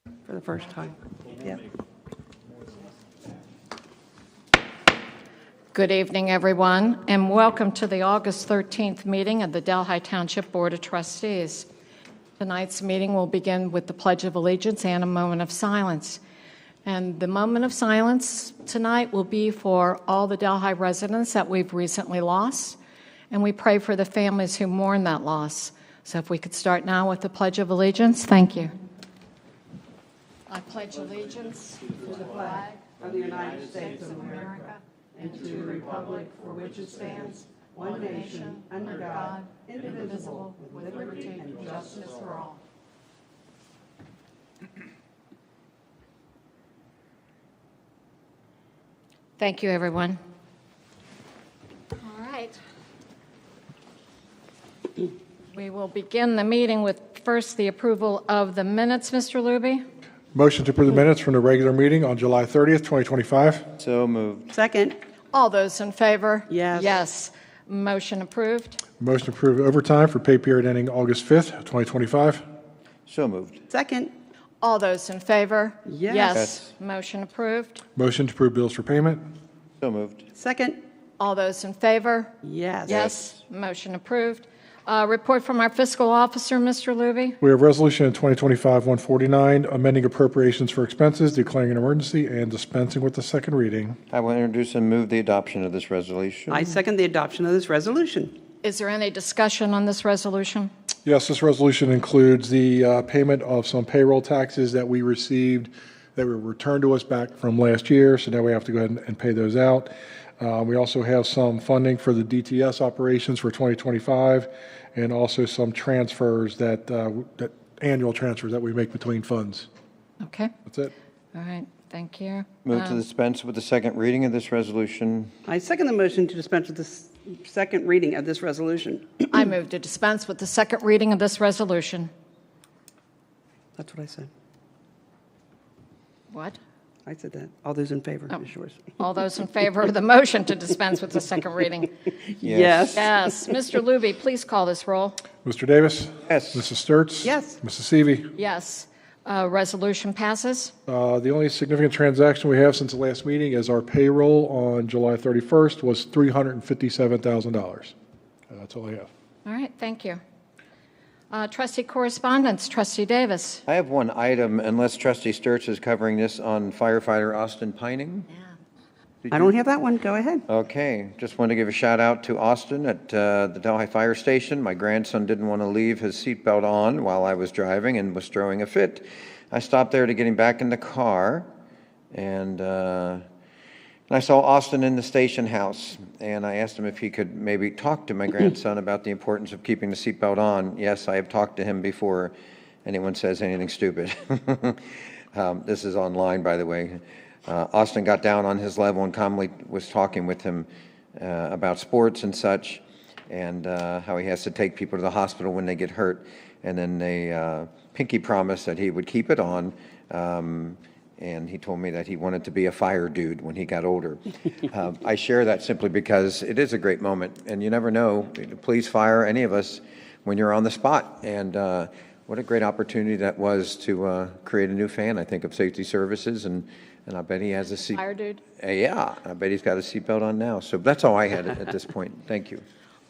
for the first time. Yeah. Good evening, everyone, and welcome to the August 13th meeting of the Delhi Township Board of Trustees. Tonight's meeting will begin with the Pledge of Allegiance and a moment of silence. And the moment of silence tonight will be for all the Delhi residents that we've recently lost, and we pray for the families who mourn that loss. So if we could start now with the Pledge of Allegiance. Thank you. I pledge allegiance to the flag Of the United States of America and to the republic for which it stands, one nation, under God, indivisible, with liberty and justice for all. Thank you, everyone. All right. We will begin the meeting with first the approval of the minutes, Mr. Luby. Motion to approve the minutes from the regular meeting on July 30th, 2025. So moved. Second. All those in favor? Yes. Yes. Motion approved. Motion to approve overtime for pay period ending August 5th, 2025. So moved. Second. All those in favor? Yes. Yes. Motion approved. Motion to approve bills for payment. So moved. Second. All those in favor? Yes. Yes. Motion approved. Report from our fiscal officer, Mr. Luby. We have resolution 2025-149, amending appropriations for expenses, declaring an emergency, and dispensing with the second reading. I will introduce and move the adoption of this resolution. I second the adoption of this resolution. Is there any discussion on this resolution? Yes, this resolution includes the payment of some payroll taxes that we received that were returned to us back from last year, so now we have to go ahead and pay those out. We also have some funding for the DTS operations for 2025, and also some transfers that annual transfers that we make between funds. Okay. That's it. All right. Thank you. Move to dispense with the second reading of this resolution. I second the motion to dispense with the second reading of this resolution. I move to dispense with the second reading of this resolution. That's what I said. What? I said that. All those in favor? Oh. Is yours. All those in favor of the motion to dispense with the second reading? Yes. Yes. Mr. Luby, please call this roll. Mr. Davis? Yes. Mrs. Sturts? Yes. Mrs. Seavey? Yes. Resolution passes. The only significant transaction we have since the last meeting is our payroll on July 31st was $357,000. That's all I have. All right. Thank you. Trustee correspondence. Trustee Davis. I have one item, unless Trustee Sturts is covering this on firefighter Austin Pining. I don't have that one. Go ahead. Okay, just want to give a shout out to Austin at the Delhi Fire Station. My grandson didn't want to leave his seatbelt on while I was driving and was throwing a fit. I stopped there to get him back in the car, and I saw Austin in the station house, and I asked him if he could maybe talk to my grandson about the importance of keeping the seatbelt on. Yes, I have talked to him before anyone says anything stupid. This is online, by the way. Austin got down on his level and calmly was talking with him about sports and such, and how he has to take people to the hospital when they get hurt. And then they pinky promised that he would keep it on, and he told me that he wanted to be a fire dude when he got older. I share that simply because it is a great moment, and you never know, police, fire, any of us, when you're on the spot. And what a great opportunity that was to create a new fan, I think, of safety services, and I bet he has a seat. Fire dude. Yeah, I bet he's got a seatbelt on now. So that's all I had at this point. Thank you.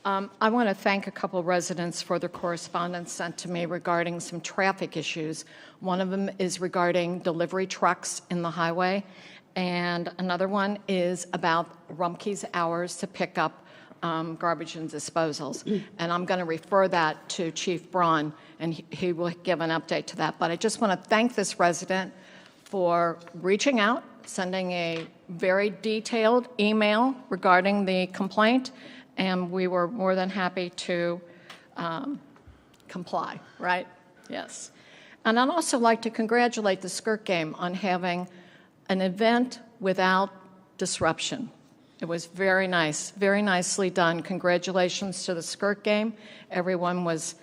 I want to thank a couple of residents for their correspondence sent to me regarding some traffic issues. One of them is regarding delivery trucks in the highway, and another one is about Rumpke's hours to pick up garbage and disposals. And I'm going to refer that to Chief Braun, and he will give an update to that. But I just want to thank this resident for reaching out, sending a very detailed email regarding the complaint, and we were more than happy to comply, right? Yes. And I'd also like to congratulate the Skirt Game on having an event without disruption. It was very nice, very nicely done. Congratulations to the Skirt Game. Everyone was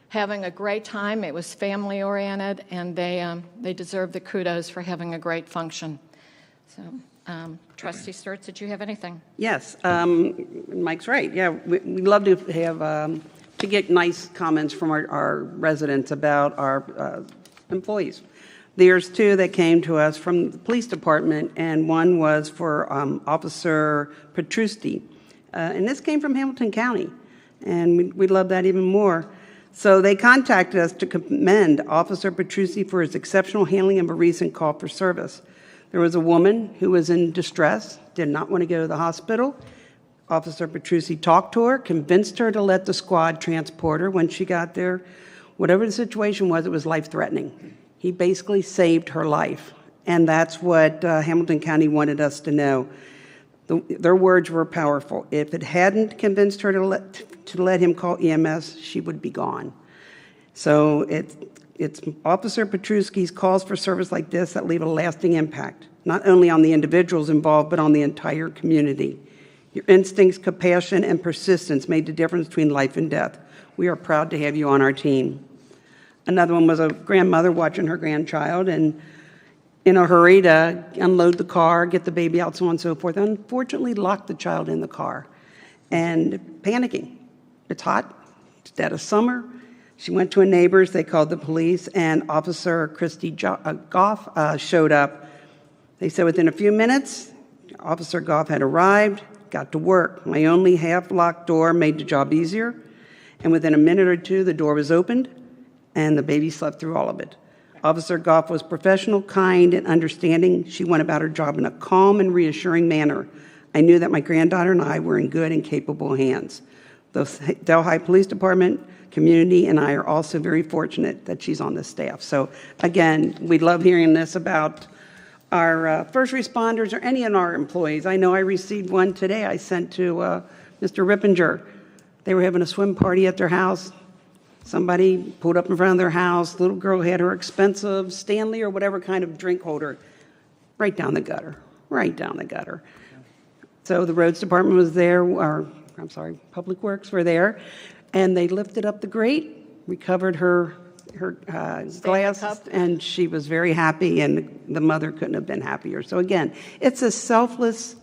having a great time. It was family-oriented, and they deserve the kudos for having a great function. So, Trustee Sturts, did you have anything? Yes, Mike's right. Yeah, we love to have to get nice comments from our residents about our employees. There's two that came to us from the police department, and one was for Officer Trustee. And this came from Hamilton County, and we love that even more. So they contacted us to commend Officer Trustee for his exceptional handling of a recent call for service. There was a woman who was in distress, did not want to go to the hospital. Officer Trustee talked to her, convinced her to let the squad transport her. When she got there, whatever the situation was, it was life-threatening. He basically saved her life, and that's what Hamilton County wanted us to know. Their words were powerful. If it hadn't convinced her to let him call EMS, she would be gone. So it's Officer Petruski's calls for service like this that leave a lasting impact, not only on the individuals involved, but on the entire community. Your instincts, compassion, and persistence made the difference between life and death. We are proud to have you on our team. Another one was a grandmother watching her grandchild and in a hurry to unload the car, get the baby out, so on and so forth. Unfortunately, locked the child in the car and panicking. It's hot. It's dead of summer. She went to a neighbor's. They called the police, and Officer Christy Goff showed up. They said within a few minutes, Officer Goff had arrived, got to work. My only half-locked door made the job easier, and within a minute or two, the door was opened, and the baby slept through all of it. Officer Goff was professional, kind, and understanding. She went about her job in a calm and reassuring manner. I knew that my granddaughter and I were in good and capable hands. The Delhi Police Department, community, and I are also very fortunate that she's on the staff. So again, we love hearing this about our first responders or any of our employees. I know I received one today I sent to Mr. Rippinger. They were having a swim party at their house. Somebody pulled up in front of their house. Little girl had her expensive Stanley or whatever kind of drink holder right down the gutter, right down the gutter. So the roads department was there, Public Works were there, and they lifted up the grate, recovered her glass, and she was very happy, and the mother couldn't have been happier. So again, it's a selfless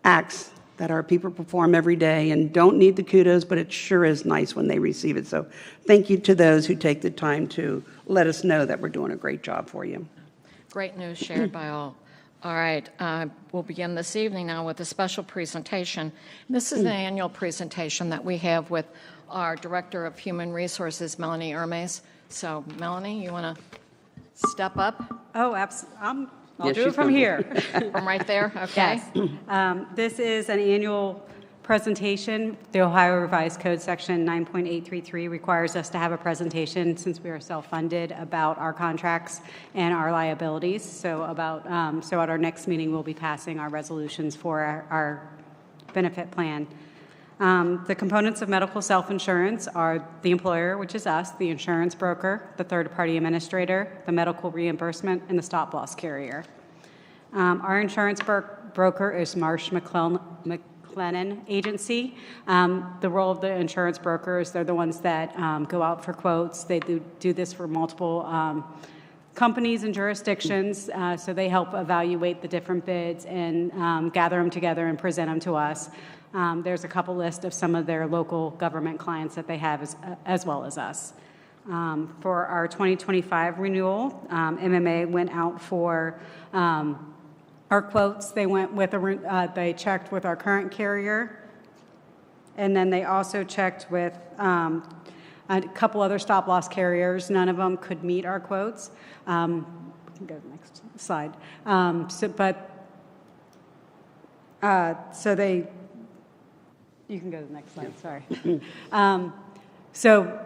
acts that our people perform every day and don't need the kudos, but it sure is nice when they receive it. So thank you to those who take the time to let us know that we're doing a great job for you. Great news shared by all. All right, we'll begin this evening now with a special presentation. This is an annual presentation that we have with our Director of Human Resources, Melanie Hermes. So, Melanie, you want to step up? Oh, absolutely. I'll do it from here. From right there? Okay. Yes. This is an annual presentation. The Ohio Revised Code Section 9.833 requires us to have a presentation, since we are self-funded, about our contracts and our liabilities. So at our next meeting, we'll be passing our resolutions for our benefit plan. The components of medical self-insurance are the employer, which is us, the insurance broker, the third-party administrator, the medical reimbursement, and the stop-loss carrier. Our insurance broker is Marsh McLennan Agency. The role of the insurance broker is they're the ones that go out for quotes. They do this for multiple companies and jurisdictions, so they help evaluate the different bids and gather them together and present them to us. There's a couple list of some of their local government clients that they have as well as us. For our 2025 renewal, MMA went out for our quotes. They went with they checked with our current carrier, and then they also checked with a couple other stop-loss carriers. None of them could meet our quotes. We can go to the next slide. You can go to the next slide, sorry. So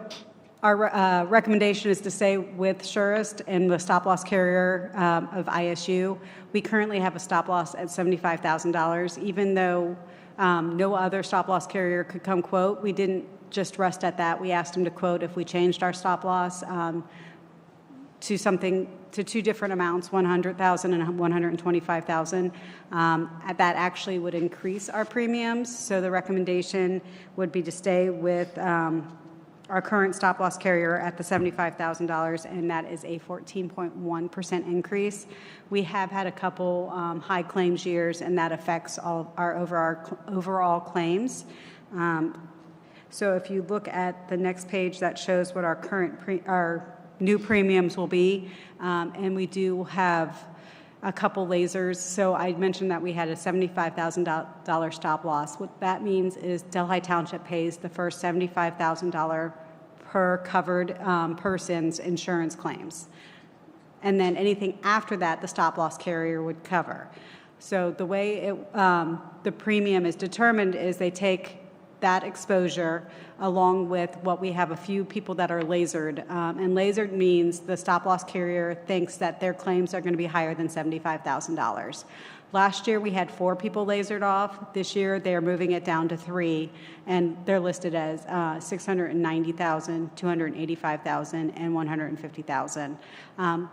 our recommendation is to stay with Surest and the stop-loss carrier of ISU. We currently have a stop-loss at $75,000. Even though no other stop-loss carrier could come quote, we didn't just rest at that. We asked them to quote if we changed our stop-loss to two different amounts, $100,000 and $125,000. That actually would increase our premiums. So the recommendation would be to stay with our current stop-loss carrier at the $75,000, and that is a 14.1% increase. We have had a couple high claims years, and that affects all our overall claims. So if you look at the next page, that shows what our current our new premiums will be. And we do have a couple lasers. So I mentioned that we had a $75,000 stop loss. What that means is Delhi Township pays the first $75,000 per covered person's insurance claims. And then anything after that, the stop loss carrier would cover. So the way the premium is determined is they take that exposure along with what we have a few people that are lasered. And lasered means the stop loss carrier thinks that their claims are going to be higher than $75,000. Last year we had 4 people lasered off. This year they are moving it down to 3, and they're listed as $690,000, $285,000, and $150,000.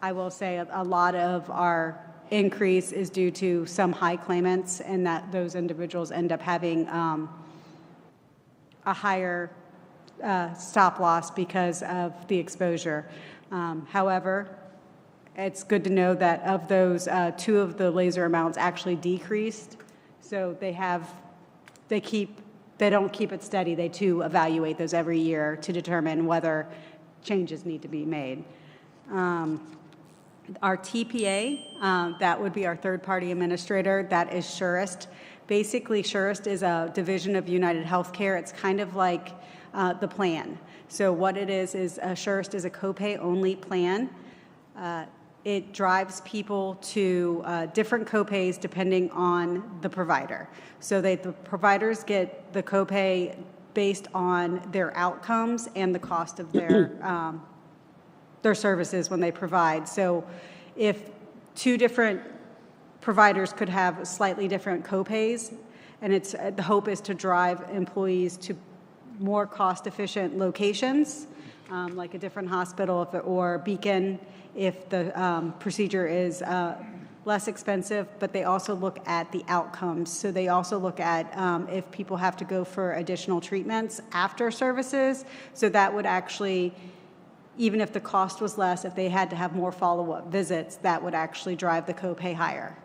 I will say a lot of our increase is due to some high claimants, and that those individuals end up having a higher stop loss because of the exposure. However, it's good to know that of those, 2 of the laser amounts actually decreased. So they don't keep it steady. They too evaluate those every year to determine whether changes need to be made. Our TPA, that would be our third-party administrator, that is Surest. Basically, Surest is a division of United Healthcare. It's kind of like the plan. So what it is Surest is a copay-only plan. It drives people to different copays depending on the provider. So the providers get the copay based on their outcomes and the cost of their services when they provide. So if 2 different providers could have slightly different copays, and the hope is to drive employees to more cost-efficient locations, like a different hospital or Beacon, if the procedure is less expensive, but they also look at the outcomes. So they also look at if people have to go for additional treatments after services. So that would actually, even if the cost was less, if they had to have more follow-up visits, that would actually drive the copay higher.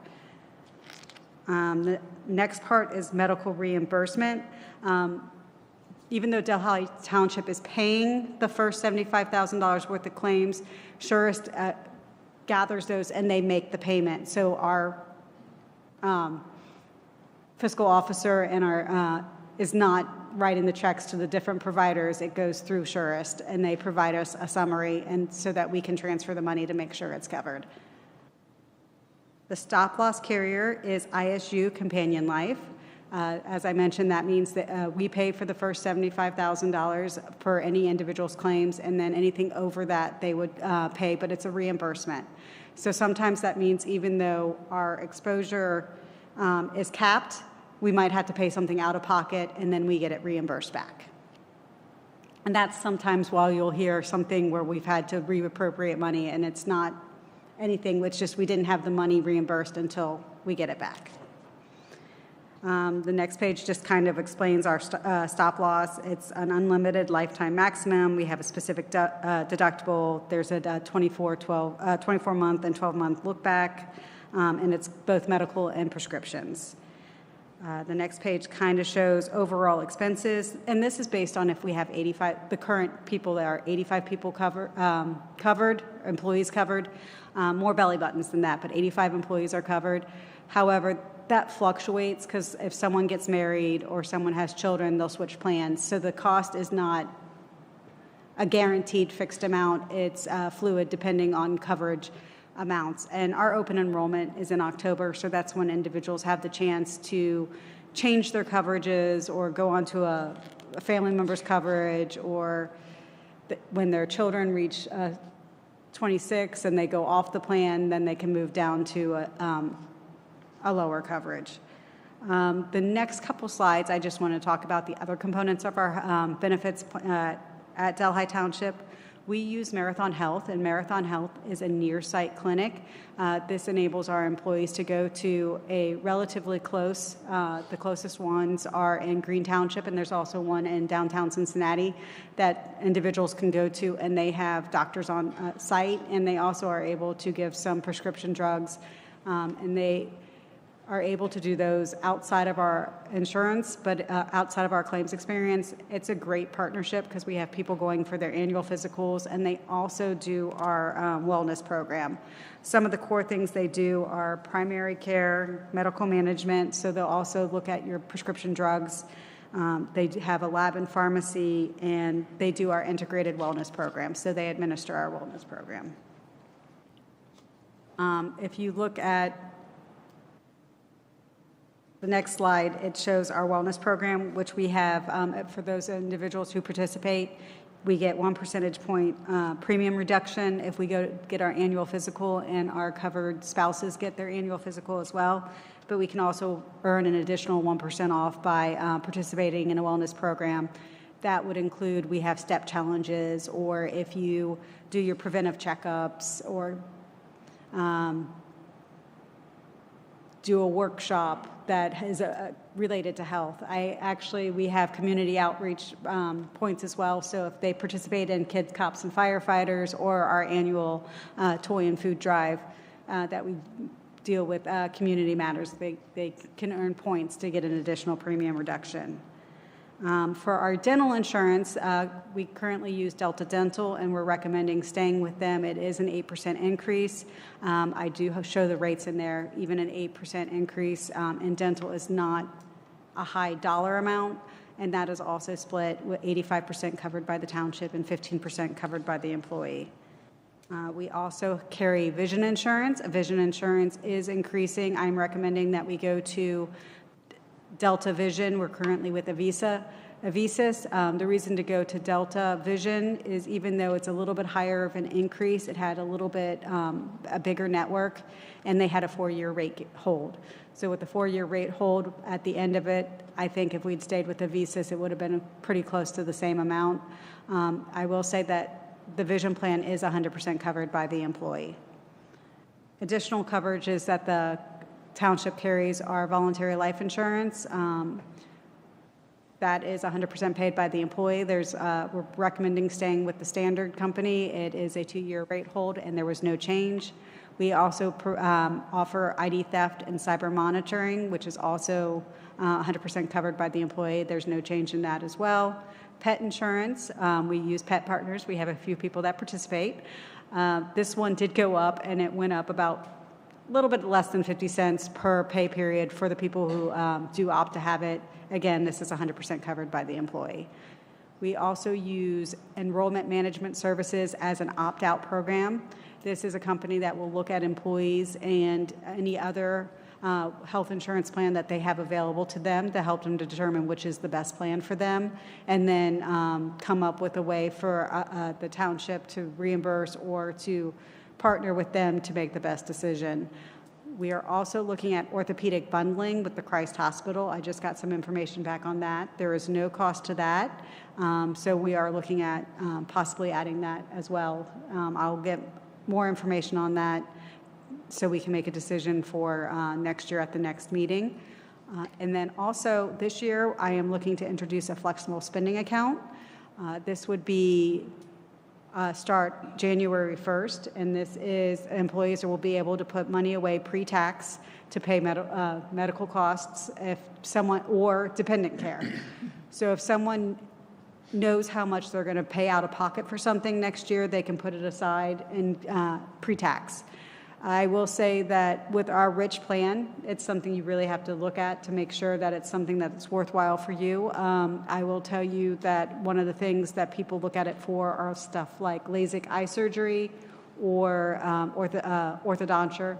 The next part is medical reimbursement. Even though Delhi Township is paying the first $75,000 worth of claims, Surest gathers those and they make the payment. So our fiscal officer and our is not writing the checks to the different providers. It goes through Surest, and they provide us a summary, and so that we can transfer the money to make sure it's covered. The stop loss carrier is ISU Companion Life. As I mentioned, that means that we pay for the first $75,000 for any individual's claims, and then anything over that they would pay, but it's a reimbursement. So sometimes that means even though our exposure is capped, we might have to pay something out of pocket, and then we get it reimbursed back. And that's sometimes while you'll hear something where we've had to reappropriate money, and it's not anything, it's just we didn't have the money reimbursed until we get it back. The next page just kind of explains our stop loss. It's an unlimited lifetime maximum. We have a specific deductible. There's a 24-month and 12-month look back, and it's both medical and prescriptions. The next page kind of shows overall expenses, and this is based on if we have 85, the current people that are 85 people covered, employees covered, more belly buttons than that, but 85 employees are covered. However, that fluctuates because if someone gets married or someone has children, they'll switch plans. So the cost is not a guaranteed fixed amount. It's fluid depending on coverage amounts. And our open enrollment is in October, so that's when individuals have the chance to change their coverages or go on to a family member's coverage, or when their children reach 26 and they go off the plan, then they can move down to a lower coverage. The next couple slides, I just want to talk about the other components of our benefits at Delhi Township. We use Marathon Health, and Marathon Health is a near-site clinic. This enables our employees to go to a relatively close, the closest ones are in Green Township, and there's also one in downtown Cincinnati that individuals can go to, and they have doctors on site, and they also are able to give some prescription drugs, and they are able to do those outside of our insurance, but outside of our claims experience. It's a great partnership because we have people going for their annual physicals, and they also do our wellness program. Some of the core things they do are primary care, medical management, so they'll also look at your prescription drugs. They have a lab and pharmacy, and they do our integrated wellness program, so they administer our wellness program. If you look at the next slide, it shows our wellness program, which we have for those individuals who participate. We get 1 percentage point premium reduction if we go get our annual physical, and our covered spouses get their annual physical as well. But we can also earn an additional 1% off by participating in a wellness program. That would include, we have step challenges, or if you do your preventive checkups, or do a workshop that is related to health. We have community outreach points as well. So if they participate in Kids, Cops, and Firefighters, or our annual toy and food drive that we deal with community matters, they can earn points to get an additional premium reduction. For our dental insurance, we currently use Delta Dental, and we're recommending staying with them. It is an 8% increase. I do show the rates in there. Even an 8% increase in dental is not a high dollar amount, and that is also split with 85% covered by the township and 15% covered by the employee. We also carry vision insurance. Vision insurance is increasing. I'm recommending that we go to Delta Vision. We're currently with Avisis. The reason to go to Delta Vision is, even though it's a little bit higher of an increase, it had a little bit a bigger network, and they had a 4-year rate hold. So with the 4-year rate hold at the end of it, I think if we'd stayed with Avisis, it would have been pretty close to the same amount. I will say that the vision plan is 100% covered by the employee. Additional coverage is that the township carries our voluntary life insurance. That is 100% paid by the employee. We're recommending staying with the standard company. It is a 2-year rate hold, and there was no change. We also offer ID theft and cyber monitoring, which is also 100% covered by the employee. There's no change in that as well. Pet insurance, we use Pet Partners. We have a few people that participate. This one did go up, and it went up about a little bit less than 50 cents per pay period for the people who do opt to have it. Again, this is 100% covered by the employee. We also use Enrollment Management Services as an opt-out program. This is a company that will look at employees and any other health insurance plan that they have available to them to help them to determine which is the best plan for them, and then come up with a way for the township to reimburse or to partner with them to make the best decision. We are also looking at orthopedic bundling with the Christ Hospital. I just got some information back on that. There is no cost to that. So we are looking at possibly adding that as well. I'll get more information on that so we can make a decision for next year at the next meeting. And then also this year, I am looking to introduce a flexible spending account. This would be start January 1st, and this is employees will be able to put money away pre-tax to pay medical costs if someone, or dependent care. So if someone knows how much they're going to pay out of pocket for something next year, they can put it aside in pre-tax. I will say that with our rich plan, it's something you really have to look at to make sure that it's something that's worthwhile for you. I will tell you that one of the things that people look at it for are stuff like LASIK eye surgery or orthodonture.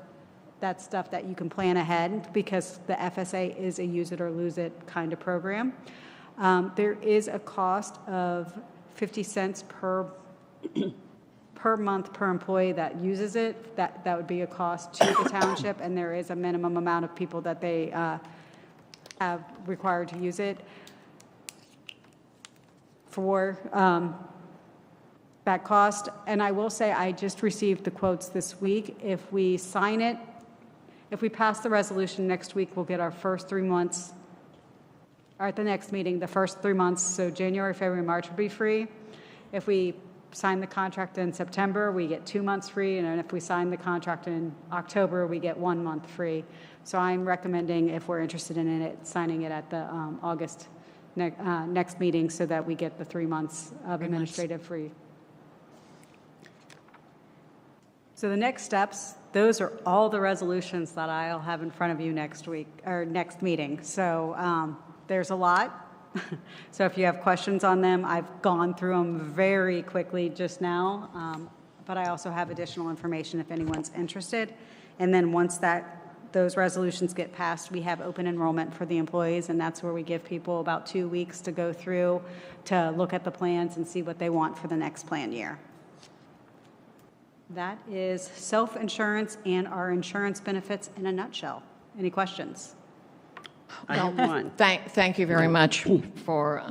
That's stuff that you can plan ahead because the FSA is a use it or lose it kind of program. There is a cost of 50 cents per month per employee that uses it. That would be a cost to the township, and there is a minimum amount of people that they have required to use it. For that cost, and I will say I just received the quotes this week. If we sign it, if we pass the resolution next week, we'll get our first 3 months, or at the next meeting, the first 3 months, so January, February, March would be free. If we sign the contract in September, we get 2 months free, and if we sign the contract in October, we get 1 month free. So I'm recommending, if we're interested in it, signing it at the August next meeting so that we get the 3 months of administrative free. So the next steps, those are all the resolutions that I'll have in front of you next week, or next meeting. So there's a lot. So if you have questions on them, I've gone through them very quickly just now, but I also have additional information if anyone's interested. And then once those resolutions get passed, we have open enrollment for the employees, and that's where we give people about 2 weeks to go through to look at the plans and see what they want for the next plan year. That is self-insurance and our insurance benefits in a nutshell. Any questions? I have one. Thank you very much for,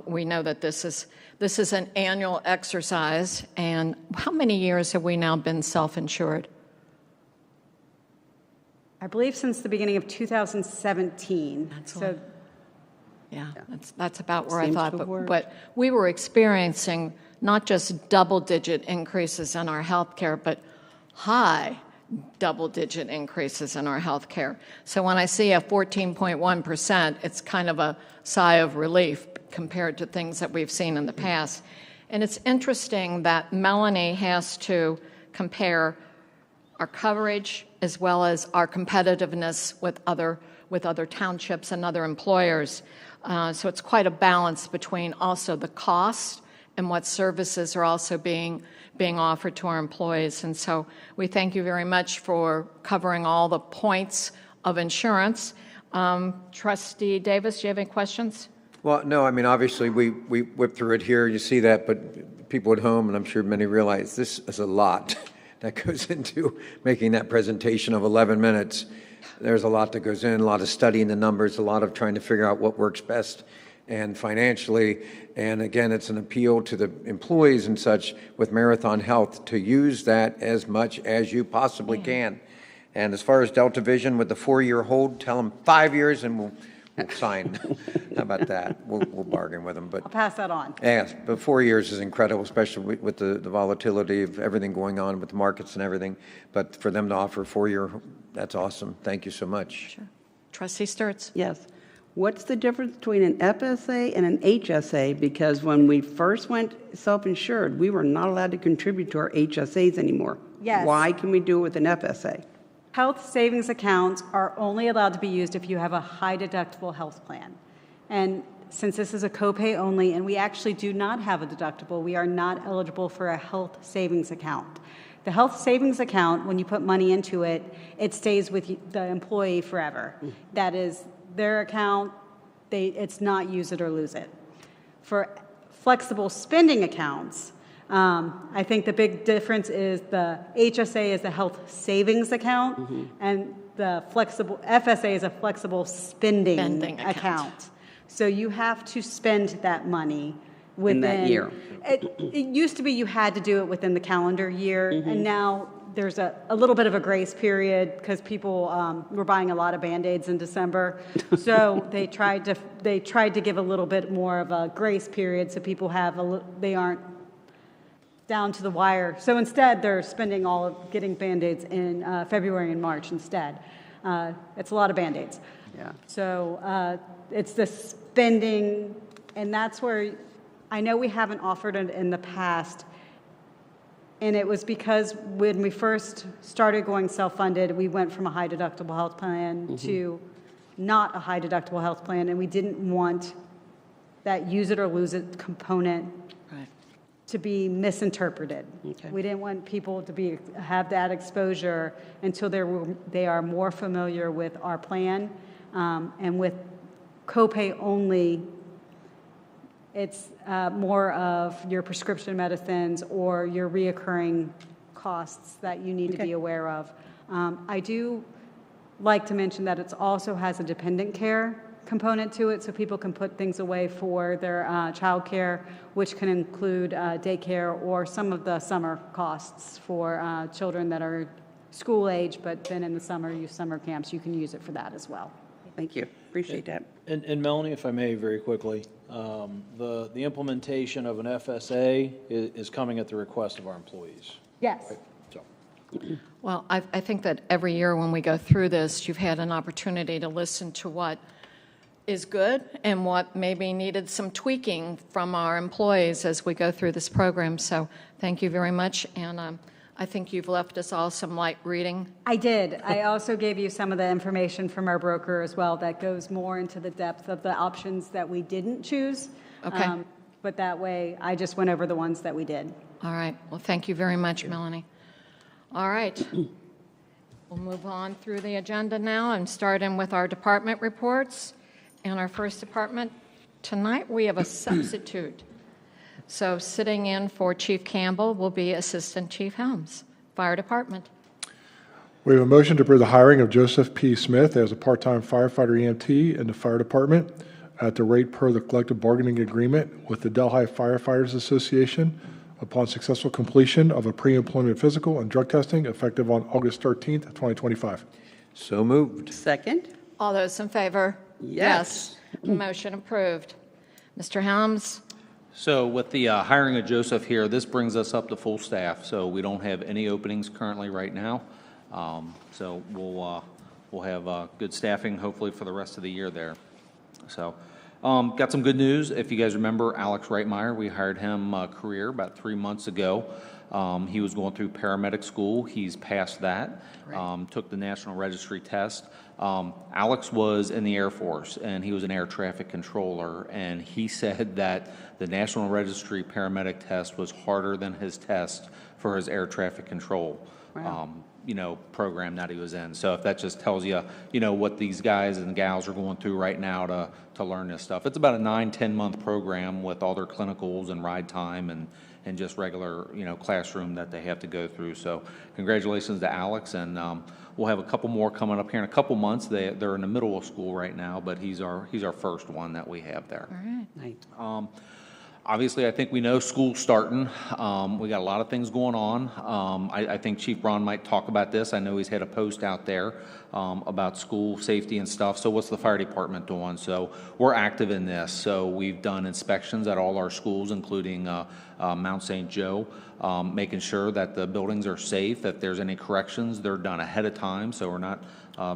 we know that this is an annual exercise, and how many years have we now been self-insured? I believe since the beginning of 2017. Yeah, that's about where Seems I to thought. work. But we were experiencing not just double-digit increases in our health care, but high double-digit increases in our health care. So when I see a 14.1%, it's kind of a sigh of relief compared to things that we've seen in the past. And it's interesting that Melanie has to compare our coverage as well as our competitiveness with other townships and other employers. So it's quite a balance between also the cost and what services are also being offered to our employees. And so we thank you very much for covering all the points of insurance. Trustee Davis, do you have any questions? Well, no, I mean, obviously, we whipped through it here, you see that, but people at home, and I'm sure many realize this is a lot that goes into making that presentation of 11 minutes. There's a lot that goes in, a lot of studying the numbers, a lot of trying to figure out what works best and financially. And again, it's an appeal to the employees and such with Marathon Health to use that as much as you possibly can. And as far as Delta Vision with the 4-year hold, tell them 5 years and we'll sign. How about that? We'll bargain with them. But I'll pass that on. yes, but 4 years is incredible, especially with the volatility of everything going on with the markets and everything. But for them to offer 4-year, that's awesome. Thank you so much. Sure. Trustee Sturts? Yes. What's the difference between an FSA and an HSA? Because when we first went self-insured, we were not allowed to contribute to our HSAs anymore. Yes. Why can we do it with an FSA? Health savings accounts are only allowed to be used if you have a high deductible health plan. And since this is a copay only, and we actually do not have a deductible, we are not eligible for a health savings account. The health savings account, when you put money into it, it stays with the employee forever. That is their account, it's not use it or lose it. For flexible spending accounts, I think the big difference is the HSA is the health savings account, and the flexible FSA is a flexible spending account. So you have to spend that money within that year. It used to be you had to do it within the calendar year, and now there's a little bit of a grace period because people were buying a lot of Band-Aids in December. So they tried to give a little bit more of a grace period so people they aren't down to the wire. So instead, they're spending all of getting Band-Aids in February and March instead. It's a lot of Band-Aids. Yeah. So it's the spending, and that's where I know we haven't offered it in the past. And it was because when we first started going self-funded, we went from a high deductible health plan to not a high deductible health plan, and we didn't want that use it or lose it component to be misinterpreted. Okay. We didn't want people to have that exposure until they are more familiar with our plan, and with copay only. It's more of your prescription medicines or your reoccurring costs that you need to be aware of. I do like to mention that it also has a dependent care component to it, so people can put things away for their child care, which can include daycare or some of the summer costs for children that are school age but then in the summer use summer camps. You can use it for that as well. Thank you. Appreciate that. And Melanie, if I may, very quickly, The implementation of an FSA is coming at the request of our employees. Yes. So, Well, I think that every year when we go through this, you've had an opportunity to listen to what is good and what maybe needed some tweaking from our employees as we go through this program. So thank you very much, and I think you've left us all some light reading. I did. I also gave you some of the information from our broker as well that goes more into the depth of the options that we didn't choose. Okay. But that way, I just went over the ones that we did. All right. Well, thank you very much, Melanie. All right. We'll move on through the agenda now and start in with our department reports. And our first department, tonight we have a substitute. So sitting in for Chief Campbell will be Assistant Chief Helms, Fire Department. We have a motion to approve the hiring of Joseph P. Smith as a part-time firefighter EMT in the Fire Department at the rate per the collective bargaining agreement with the Delhi Firefighters Association upon successful completion of a pre-employment physical and drug testing effective on August 13th, 2025. So moved. Second? All those in favor? Yes. Motion approved. Mr. Helms? So with the hiring of Joseph here, this brings us up to full staff. So we don't have any openings currently right now. So we'll have good staffing hopefully for the rest of the year there. So got some good news. If you guys remember Alex Reitmeyer, we hired him career about 3 months ago. He was going through paramedic school. He's passed that. Took the National Registry test. Alex was in the Air Force, and he was an air traffic controller, and he said that the National Registry paramedic test was harder than his test for his air traffic control program that he was in. So if that just tells you, what these guys and gals are going through right now to learn this stuff. It's about a 9-10 month program with all their clinicals and ride time and just regular, classroom that they have to go through. So congratulations to Alex, and we'll have a couple more coming up here in a couple months. They're in the middle of school right now, but he's our first one that we have there. All right. Nice. Obviously, I think we know school's starting. We got a lot of things going on. I think Chief Braun might talk about this. I know he's had a post out there about school safety and stuff. So what's the fire department doing? So we're active in this. So we've done inspections at all our schools, including Mount St. Joe, making sure that the buildings are safe. If there's any corrections, they're done ahead of time, so we're not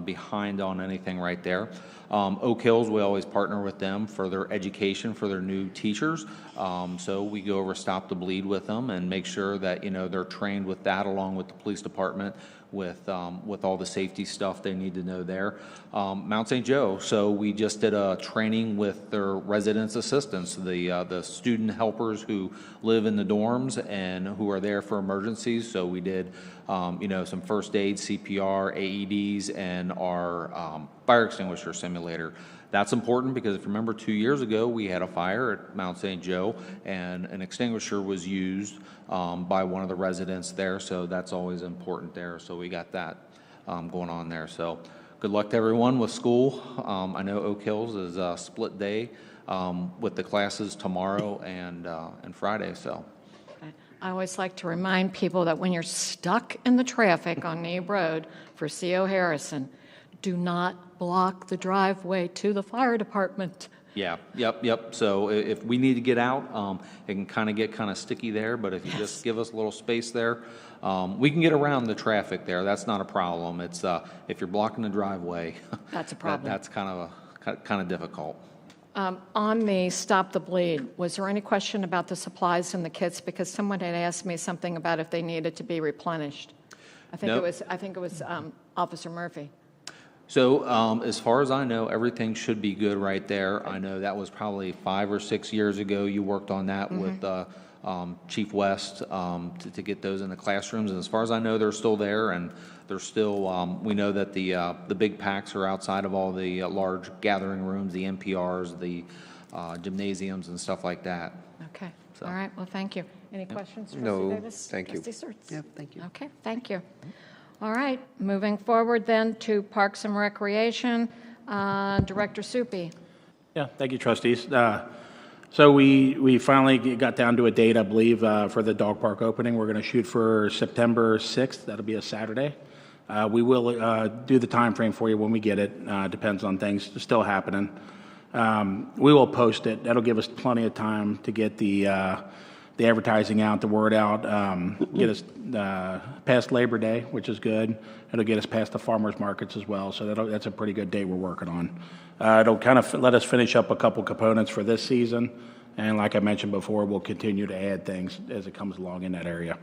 behind on anything right there. Oak Hills, we always partner with them for their education for their new teachers. So we go over Stop the Bleed with them and make sure that they're trained with that, along with the police department with all the safety stuff they need to know there. Mount St. Joe, so we just did a training with their residence assistants, the student helpers who live in the dorms and who are there for emergencies. So we did some first aid, CPR, AEDs, and our fire extinguisher simulator. That's important because if you remember 2 years ago, we had a fire at Mount St. Joe and an extinguisher was used by one of the residents there. So that's always important there. So we got that going on there. So good luck to everyone with school. I know Oak Hills is a split day with the classes tomorrow and Friday. So. I always like to remind people that when you're stuck in the traffic on Nabe Road for C.O. Harrison, do not block the driveway to the fire department. Yeah, yep. So if we need to get out, it can kind of get sticky there, but if you just give us a little space there, we can get around the traffic there. That's not a problem. It's if you're blocking the driveway, that's a problem. That's kind of difficult. On the Stop the Bleed, was there any question about the supplies and the kits? Because someone had asked me something about if they needed to be replenished. I think it was Officer Murphy. So as far as I know, everything should be good right there. I know that was probably 5 or 6 years ago. You worked on that with Chief West to get those in the classrooms. And as far as I know, they're still there, and they're still. We know that the big packs are outside of all the large gathering rooms, the NPRs, the gymnasiums, and stuff like that. Okay. So. All right. Well, thank you. Any questions, Trustee No, Davis? thank you. Trustee Sertz? Yeah, thank you. Okay. Thank you. All right. Moving forward then to Parks and Recreation, Director Suppi. Yeah, thank you, trustees. So we finally got down to a date, I believe, for the dog park opening. We're going to shoot for September 6th. That'll be a Saturday. We will do the time frame for you when we get it. Depends on things still happening. We will post it. That'll give us plenty of time to get the advertising out, the word out, get us past Labor Day, which is good. It'll get us past the farmers markets as well, so that's a pretty good date we're working on. It'll kind of let us finish up a couple components for this season, and like I mentioned before, we'll continue to add things as it comes along in that area.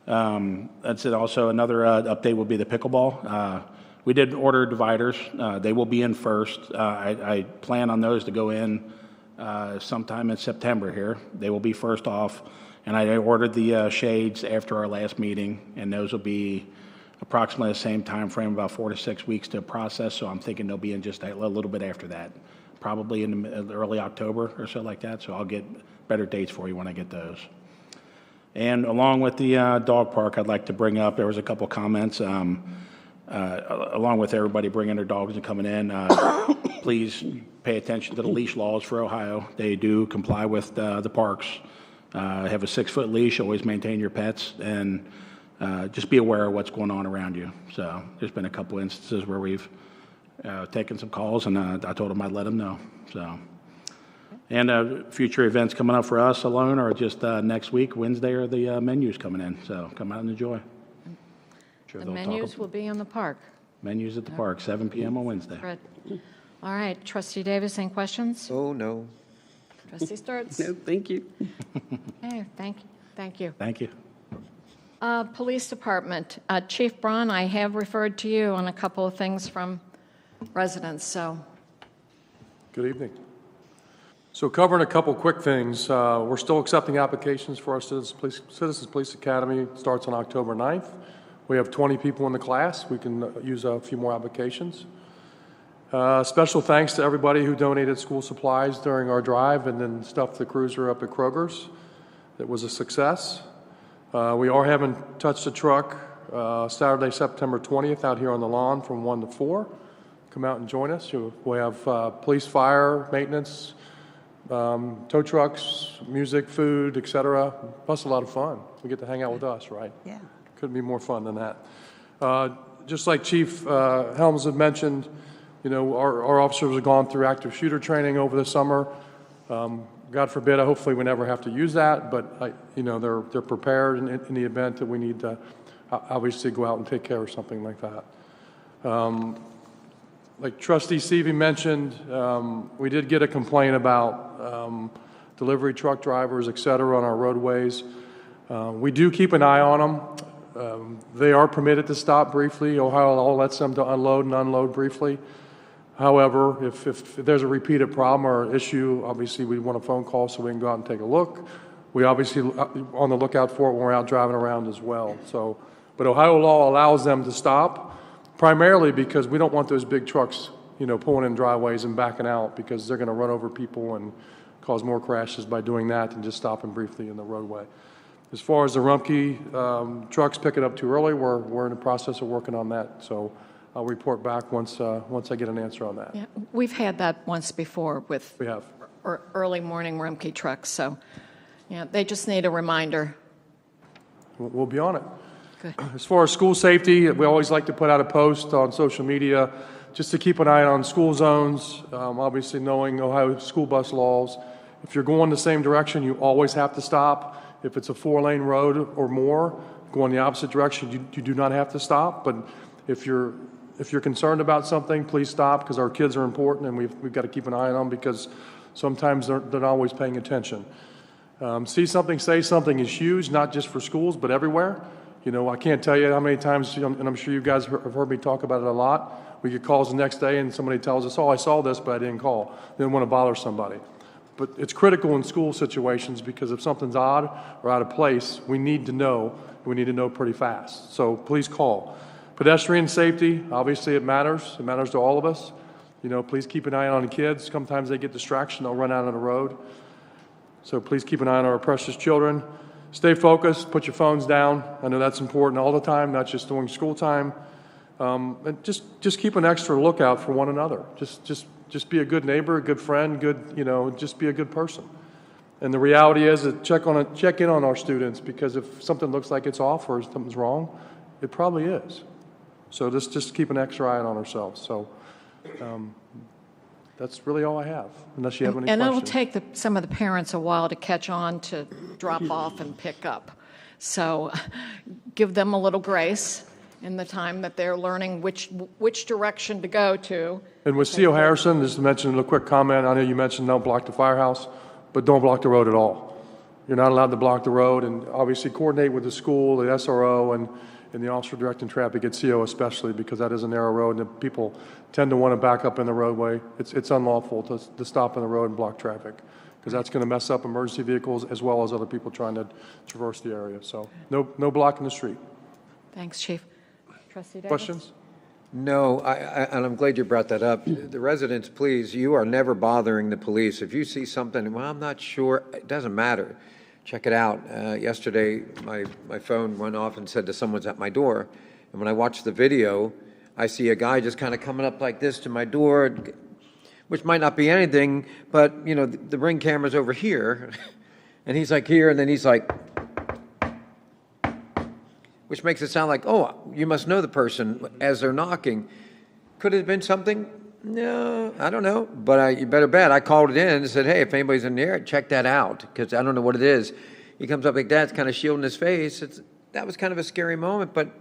That's it. Also, another update will be the pickleball. We did order dividers. They will be in first. I plan on those to go in sometime in September here. They will be first off. And I ordered the shades after our last meeting, and those will be approximately the same time frame, about 4 to 6 weeks to process. So I'm thinking they'll be in just a little bit after that, probably in the early October or so like that. So I'll get better dates for you when I get those. And along with the dog park, I'd like to bring up, there was a couple comments, along with everybody bringing their dogs and coming in, please pay attention to the leash laws for Ohio. They do comply with the parks. Have a 6-foot leash, always maintain your pets, and just be aware of what's going on around you. So there's been a couple instances where we've taken some calls, and I told them I'd let them know. So. And future events coming up for us alone are just next week, Wednesday, are the menus coming in. So come out and enjoy. Sure The menus will be in the park. Menus at the park, 7 p.m. on Wednesday. Fred. All right, Trustee Davis, any questions? Oh, no. Trustee Sturts? No, thank you. Okay, thank you. Thank you. Police Department, Chief Braun, I have referred to you on a couple of things from residents, so. Good evening. So covering a couple quick things, we're still accepting applications for our Citizens Police Academy. It starts on October 9th. We have 20 people in the class. We can use a few more applications. Special thanks to everybody who donated school supplies during our drive and then stuffed the cruiser up at Kroger's. It was a success. We are having Touch the Truck Saturday, September 20th out here on the lawn from 1 to 4. Come out and join us. We have police, fire, maintenance, tow trucks, music, food, etc. Plus a lot of fun. We get to hang out with us, right? Yeah. Couldn't be more fun than that. Just like Chief Helms had mentioned, you know, our officers have gone through active shooter training over the summer. God forbid, hopefully we never have to use that, but you know, they're prepared in the event that we need to obviously go out and take care of something like that. Like Trustee Seavey mentioned, we did get a complaint about delivery truck drivers, et cetera, on our roadways. We do keep an eye on them. They are permitted to stop briefly. Ohio law lets them to unload and unload briefly. However, if there's a repeated problem or issue, obviously we want a phone call so we can go out and take a look. We obviously on the lookout for it when we're out driving around as well. So, but Ohio law allows them to stop, primarily because we don't want those big trucks, you know, pulling in driveways and backing out because they're going to run over people and cause more crashes by doing that than just stopping briefly in the roadway. As far as the Rumpke trucks picking up too early, we're in the process of working on that. So I'll report back once I get an answer on that. Yeah, we've had that once before with We have. early morning Rumpke trucks, so yeah, they just need a reminder. We'll be on it. Good. As far as school safety, we always like to put out a post on social media just to keep an eye on school zones, obviously knowing Ohio school bus laws. If you're going the same direction, you always have to stop. If it's a 4-lane road or more, going the opposite direction, you do not have to stop. But if you're concerned about something, please stop because our kids are important and we've got to keep an eye on them because sometimes they're not always paying attention. See something, say something is huge, not just for schools, but everywhere. You know, I can't tell you how many times, and I'm sure you guys have heard me talk about it a lot. We get calls the next day and somebody tells us, oh, I saw this, but I didn't call. They didn't want to bother somebody. But it's critical in school situations because if something's odd or out of place, we need to know. We need to know pretty fast. So please call. Pedestrian safety, obviously it matters. It matters to all of us. You know, please keep an eye on the kids. Sometimes they get distraction, they'll run out on the road. So please keep an eye on our precious children. Stay focused, put your phones down. I know that's important all the time, not just during school time. And just keep an extra lookout for one another. Just be a good neighbor, a good friend, just be a good person. And the reality is that check in on our students because if something looks like it's off or something's wrong, it probably is. So just keep an extra eye on ourselves. So That's really all I have, unless you have any And it'll questions. take some of the parents a while to catch on to drop off and pick up. So give them a little grace in the time that they're learning which direction to go to. And with CO Harrison, just to mention a quick comment, I know you mentioned don't block the firehouse, but don't block the road at all. You're not allowed to block the road, and obviously coordinate with the school, the SRO, and the officer directing traffic at CO especially, because that is a narrow road, and the people tend to want to back up in the roadway. It's unlawful to stop in the road and block traffic, because that's going to mess up emergency vehicles as well as other people trying to traverse the area. So no blocking the street. Thanks, Chief. Trustee Davis? Questions? No, and I'm glad you brought that up. The residents, please, you are never bothering the police. If you see something, well, I'm not sure, it doesn't matter. Check it out. Yesterday, my phone went off and said that someone's at my door. And when I watched the video, I see a guy just kind of coming up like this to my door, which might not be anything, but, you know, the Ring camera's over here. And he's like here, and then he's like, which makes it sound like, oh, you must know the person as they're knocking. Could it have been something? No, I don't know. But you better bet. I called it in and said, hey, if anybody's in there, check that out, because I don't know what it is. He comes up like that, it's kind of shielding his face. That was kind of a scary moment, but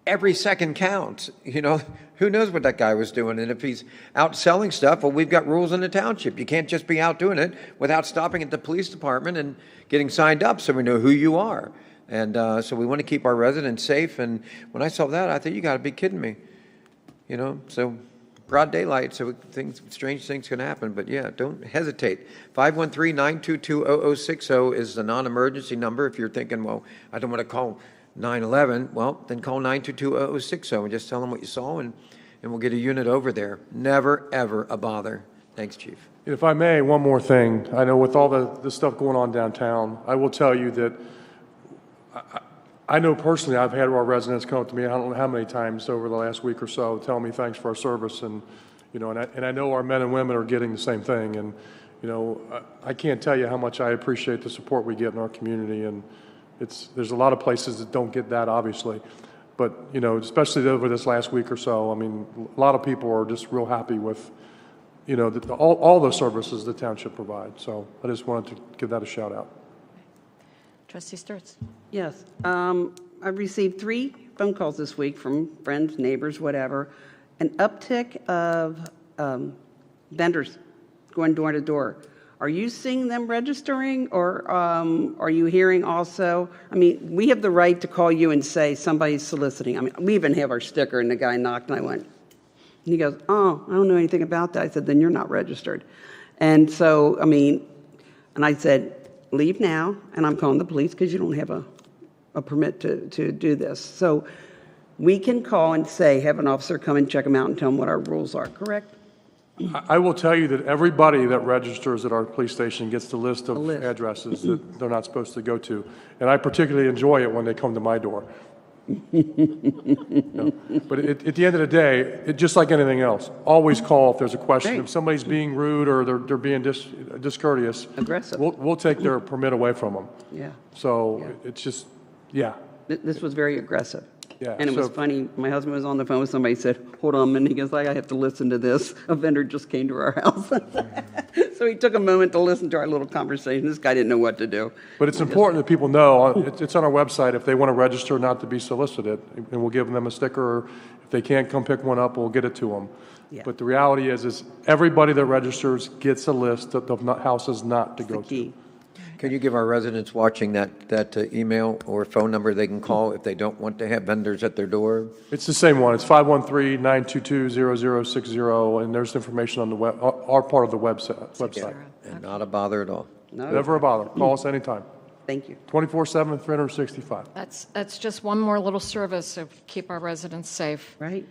every second counts. You know, who knows what that guy was doing? And if he's out selling stuff, well, we've got rules in the township. You can't just be out doing it without stopping at the police department and getting signed up so we know who you are. And so we want to keep our residents safe. And when I saw that, I thought, you got to be kidding me. You know, so broad daylight, so strange things can happen. But yeah, don't hesitate. 513-922-0060 is the non-emergency number. If you're thinking, well, I don't want to call 911, well, then call 922-0060 and just tell them what you saw, and we'll get a unit over there. Never, ever a bother. Thanks, Chief. If I may, one more thing. I know with all the stuff going on downtown, I will tell you that I know personally I've had our residents come up to me, I don't know how many times over the last week or so, telling me thanks for our service, and you know, and I know our men and women are getting the same thing, and you know, I can't tell you how much I appreciate the support we get in our community, and there's a lot of places that don't get that, obviously, but you know, especially over this last week or so, I mean, a lot of people are just real happy with, you know, all the services the township provides. So I just wanted to give that a shout out. Trustee Sturts? Yes. I've received 3 phone calls this week from friends, neighbors, whatever. An uptick of vendors going door to door. Are you seeing them registering, or are you hearing also? I mean, we have the right to call you and say somebody's soliciting. I mean, we even have our sticker, and the guy knocked, and I went, and he goes, oh, I don't know anything about that. I said, then you're not registered. And so, I mean, and I said, leave now, and I'm calling the police because you don't have a permit to do this. So we can call and say, have an officer come and check them out and tell them what our rules are, correct? I will tell you that everybody that registers at our police station gets the list of addresses that they're not supposed to go to. And I particularly enjoy it when they come to my door. You know, but at the end of the day, just like anything else, always call if there's a question. Right. If somebody's being rude or they're being discourteous, Aggressive. we'll take their permit away from them. Yeah. So Yeah. it's just, yeah. This was very aggressive. Yeah, And it was so- funny, my husband was on the phone with somebody, said, hold on a minute, he goes, I have to listen to this. A vendor just came to our house. So he took a moment to listen to our little conversation. This guy didn't know what to do. But it's important that people know, it's on our website, if they want to register not to be solicited, and we'll give them a sticker, or if they can't come pick one up, we'll get it to them. Yeah. But the reality is everybody that registers gets a list of houses not to go The to. key. Can you give our residents watching that email or phone number they can call if they don't want to have vendors at their door? It's the same one. It's 513-922-0060, and there's information on the our part of the website. And not a bother at all. No, Never a bother. Call us anytime. thank you. 24/7, 365. That's just one more little service to keep our residents safe. Right?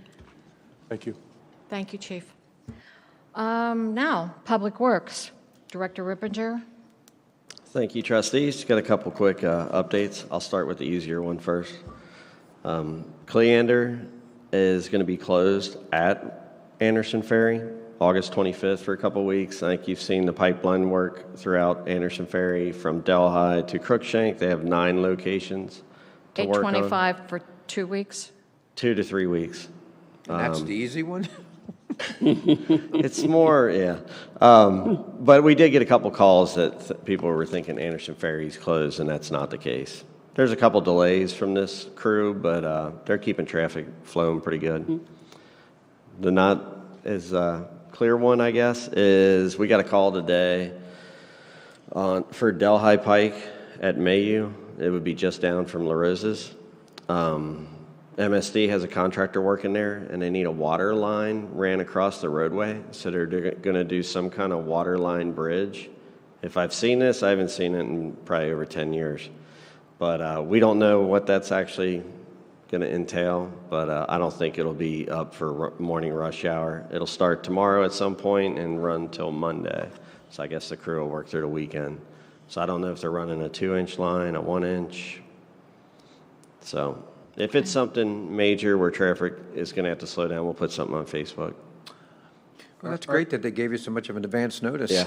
Thank you. Thank you, Chief. Now, Public Works. Director Rippinger? Thank you, trustees. Got a couple quick updates. I'll start with the easier one first. Cleander is going to be closed at Anderson Ferry August 25th for a couple weeks. I think you've seen the pipeline work throughout Anderson Ferry from Delhi to Crookshank. They have 9 locations to work on. 825 for 2 weeks? 2 to 3 weeks. And that's the easy one? It's more, yeah. But we did get a couple calls that people were thinking Anderson Ferry's closed, and that's not the case. There's a couple delays from this crew, but they're keeping traffic flowing pretty good. The not as clear one, I guess, is we got a call today for Delhi Pike at Mayu. It would be just down from La Rosa's. MSD has a contractor working there, and they need a water line ran across the roadway, so they're going to do some kind of water line bridge. If I've seen this, I haven't seen it in probably over 10 years. But we don't know what that's actually going to entail, but I don't think it'll be up for morning rush hour. It'll start tomorrow at some point and run till Monday. So I guess the crew will work through the weekend. So I don't know if they're running a 2-inch line, a 1-inch. So if it's something major where traffic is going to have to slow down, we'll put something on Facebook. Well, that's great that they gave you so much of an advance notice. Yeah.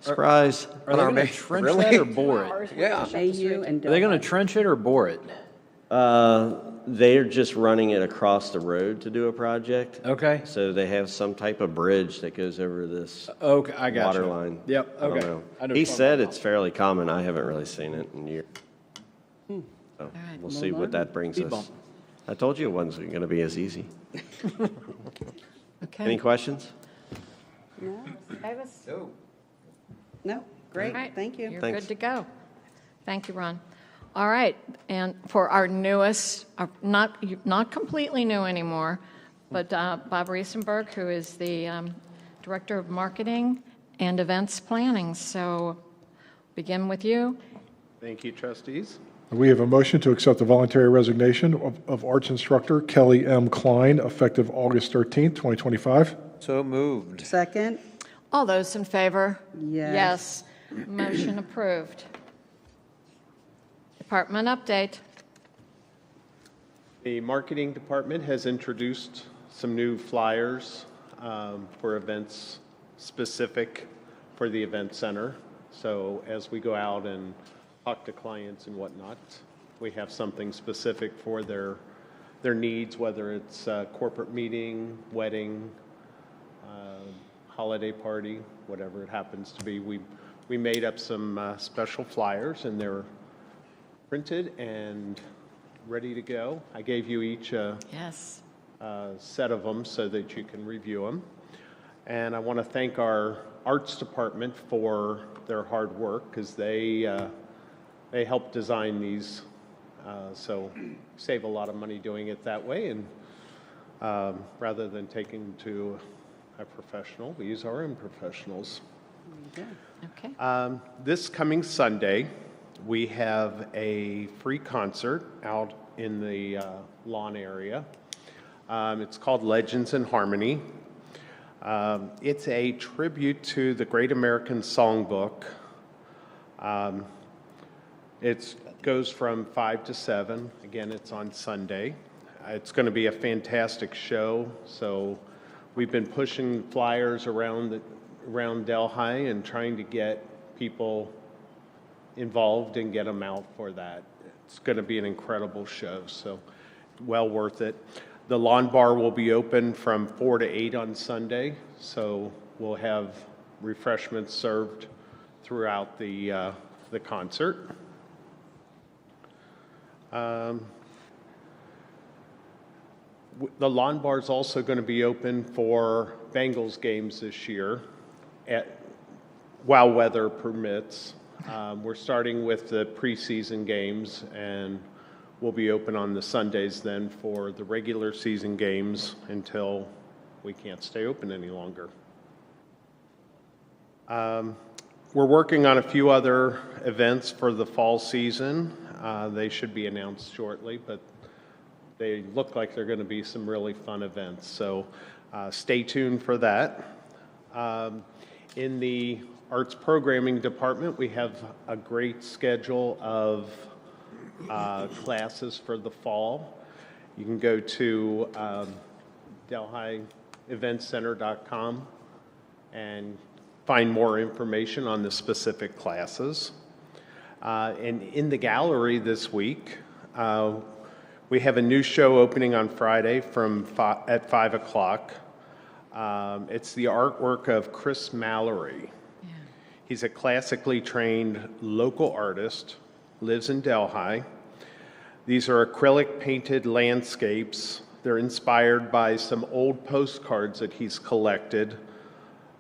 Surprise. Are they going to trench that or bore it? Yeah. AU and Are they going to trench it or bore it? They're just running it across the road to do a project. Okay. So they have some type of bridge that goes over this Okay, I got water you. line. Yep, I don't okay. know. I know He what you're said talking it's fairly common. I haven't really seen it in years. So right. we'll see what that brings Speed us. bump. I told you it wasn't going to be as easy. Okay. Any questions? No, Davis? no, great, All right. thank you. You're Thanks. good to go. Thank you, Ron. All right, and for our newest, not completely new anymore, but Bob Riesenberg, who is the Director of Marketing and Events Planning. So begin with you. Thank you, trustees. We have a motion to accept the voluntary resignation of arts instructor Kelly M. Klein, effective August 13th, 2025. So moved. Second, All those in favor? Yes. Yes. Motion approved. Department update. The marketing department has introduced some new flyers for events specific for the event center. So as we go out and talk to clients and whatnot, we have something specific for their needs, whether it's a corporate meeting, wedding, holiday party, whatever it happens to be. We made up some special flyers, and they're printed and ready to go. I gave you each a Yes. set of them so that you can review them. And I want to thank our arts department for their hard work, because they helped design these, so save a lot of money doing it that way. And rather than taking to a professional, we use our own professionals. Okay. This coming Sunday, we have a free concert out in the lawn area. It's called Legends in Harmony. It's a tribute to the Great American Songbook. It goes from 5 to 7. Again, it's on Sunday. It's going to be a fantastic show. So we've been pushing flyers around Delhi and trying to get people involved and get them out for that. It's going to be an incredible show, so well worth it. The lawn bar will be open from 4 to 8 on Sunday, so we'll have refreshments served throughout the concert. The lawn bar is also going to be open for Bengals games this year, while weather permits. We're starting with the preseason games, and we'll be open on the Sundays then for the regular season games until we can't stay open any longer. We're working on a few other events for the fall season. They should be announced shortly, but they look like they're going to be some really fun events. So stay tuned for that. In the arts programming department, we have a great schedule of classes for the fall. You can go to DelhiEventCenter.com and find more information on the specific classes. And in the gallery this week, we have a new show opening on Friday at 5 o'clock. It's the artwork of Chris Mallory. He's a classically trained local artist, lives in Delhi. These are acrylic painted landscapes. They're inspired by some old postcards that he's collected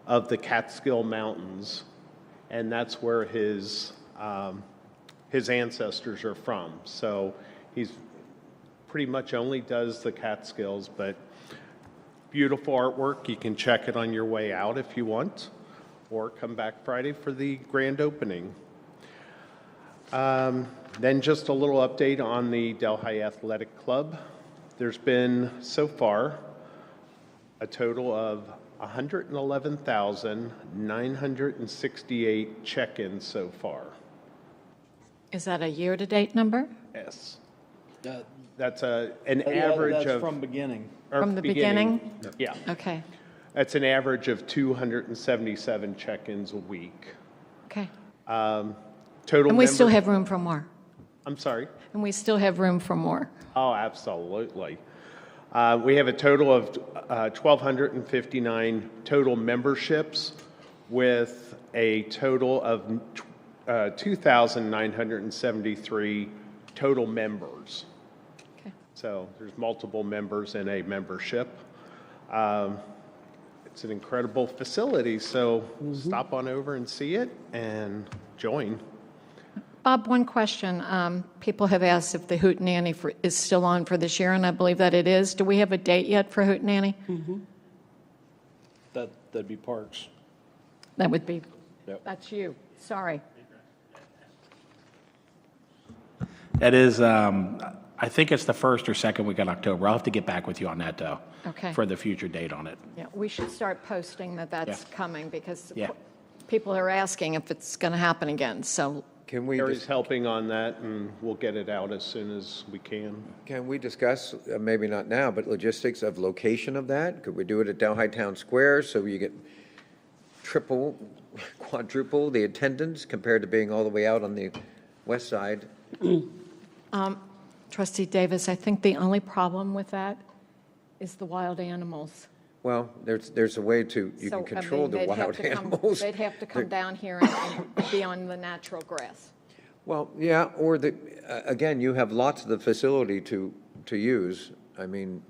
of the Catskill Mountains, and that's where his ancestors are from. So he's pretty much only does the Catskills, but beautiful artwork. You can check it on your way out if you want, or come back Friday for the grand opening. Then just a little update on the Delhi Athletic Club. There's been, so far, a total of 111,968 check-ins so far. Is that a year-to-date number? Yes. That's an average that's of... from beginning. From the beginning? Yeah. Okay, That's an average of 277 check-ins a week. okay. Total And we still member- have room for more. I'm sorry? And we still have room for more. Oh, absolutely. We have a total of 1,259 total memberships with a total of 2,973 total members. Okay. So there's multiple members in a membership. It's an incredible facility, so stop on over and see it and join. Bob, one question. People have asked if the Hootenanny is still on for this year, and I believe that it is. Do we have a date yet for Hootenanny? That'd be Parks. That would be, Yep. that's you. Sorry. That is, I think it's the first or second week in October. I'll have to get back with you on that, though. Okay. For the future date on it. Yeah, we should start posting that that's Yeah. coming because Yeah. people are asking if it's going to happen again. So Can we, Gary's helping on that, and we'll get it out as soon as we can. can we discuss, maybe not now, but logistics of location of that? Could we do it at Delhi Town Square so you get triple, quadruple the attendance compared to being all the way out on the west side? Trustee Davis, I think the only problem with that is the wild animals. Well, there's a way to, you So, can I control mean, the they'd have wild to come- animals. They'd have to come down here and be on the natural grass. Well, yeah, or again, you have lots of the facility to use. I mean,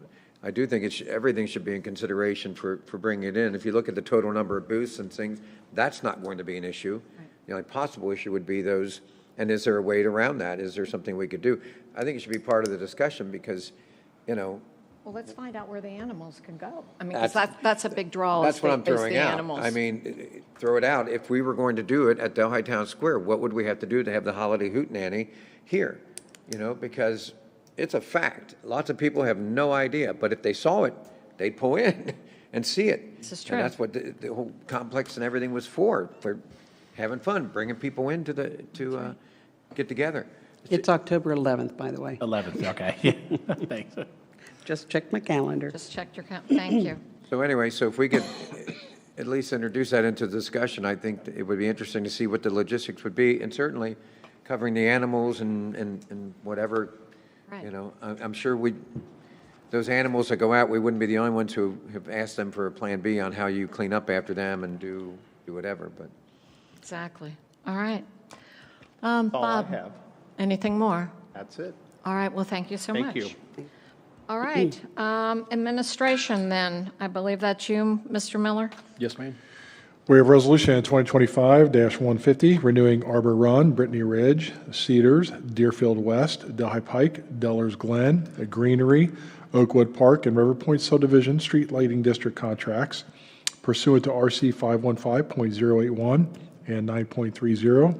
I do think everything should be in consideration for bringing it in. If you look at the total number of booths and things, that's not going to be an issue. The only possible issue would be those, and is there a way around that? Is there something we could do? I think it should be part of the discussion because, Well, let's find out where the animals can go. I mean, 'cause that's a big draw. that's is what I'm the throwing out. animals. I mean, throw it out. If we were going to do it at Delhi Town Square, what would we have to do to have the holiday hootenanny here? Because it's a fact. Lots of people have no idea, but if they saw it, they'd pull in and see it. This is true. And that's what the whole complex and everything was for having fun, bringing people in to get together. It's October 11th, by the way. 11th, okay. Thanks. Just check my calendar. Just checked your count. Thank you. So anyway, so if we could at least introduce that into the discussion, I think it would be interesting to see what the logistics would be, and certainly covering the animals and whatever, Right. I'm sure those animals that go out, we wouldn't be the only ones who have asked them for a plan B on how you clean up after them and do whatever, but. Exactly. All right. All Bob, I have. anything more? That's it. All right, well, thank you so much. Thank you. All right, administration then, I believe that's you, Mr. Miller? Yes, ma'am. We have Resolution 2025-150, renewing Arbor Run, Brittany Ridge, Cedars, Deerfield West, Delhi Pike, Dellers Glen, Greenery, Oakwood Park, and River Point Subdivision Street Lighting District contracts pursuant to RC 515.081 and 9.30,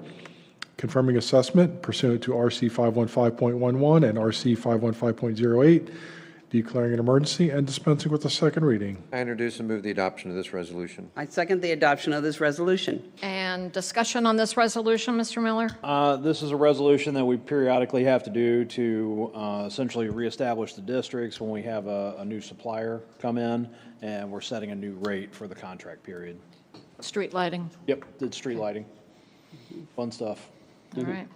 confirming assessment pursuant to RC 515.11 and RC 515.08, declaring an emergency and dispensing with the second reading. I introduce and move the adoption of this resolution. I second the adoption of this resolution. And discussion on this resolution, Mr. Miller? This is a resolution that we periodically have to do to essentially reestablish the districts when we have a new supplier come in, and we're setting a new rate for the contract period. Street lighting, Yep, did street lighting. Fun stuff. all right.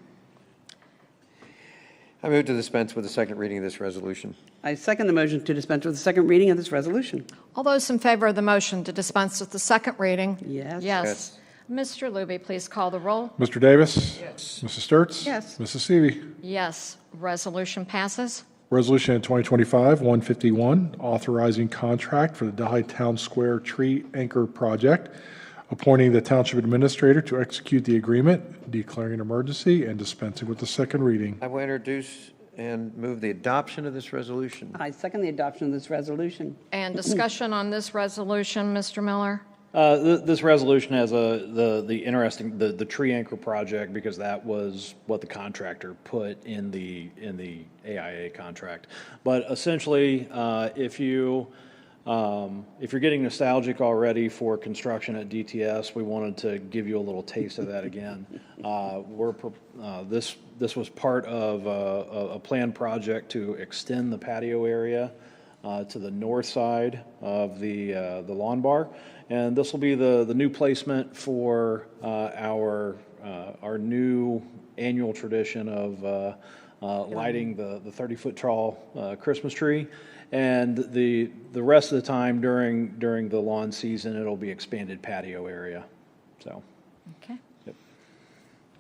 I move to dispense with the second reading of this resolution. I second the motion to dispense with the second reading of this resolution. All those in favor of the motion to dispense with the second reading? Yes. Yes. Mr. Luby, please call the roll. Mr. Davis? Yes. Mrs. Sturts? Yes. Mrs. Seavey? Yes. Resolution passes. Resolution 2025-151, authorizing contract for the Delhi Town Square Tree Anchor Project, appointing the Township Administrator to execute the agreement, declaring an emergency, and dispensing with the second reading. I will introduce and move the adoption of this resolution. I second the adoption of this resolution. And discussion on this resolution, Mr. Miller? This resolution has the interesting, the tree anchor project, because that was what the contractor put in the AIA contract. But essentially, if you're getting nostalgic already for construction at DTS, we wanted to give you a little taste of that again. This was part of a planned project to extend the patio area to the north side of the lawn bar. And this will be the new placement for our new annual tradition of lighting the 30-foot tall Christmas tree. And the rest of the time during the lawn season, it'll be expanded patio area. So. Okay. Yep.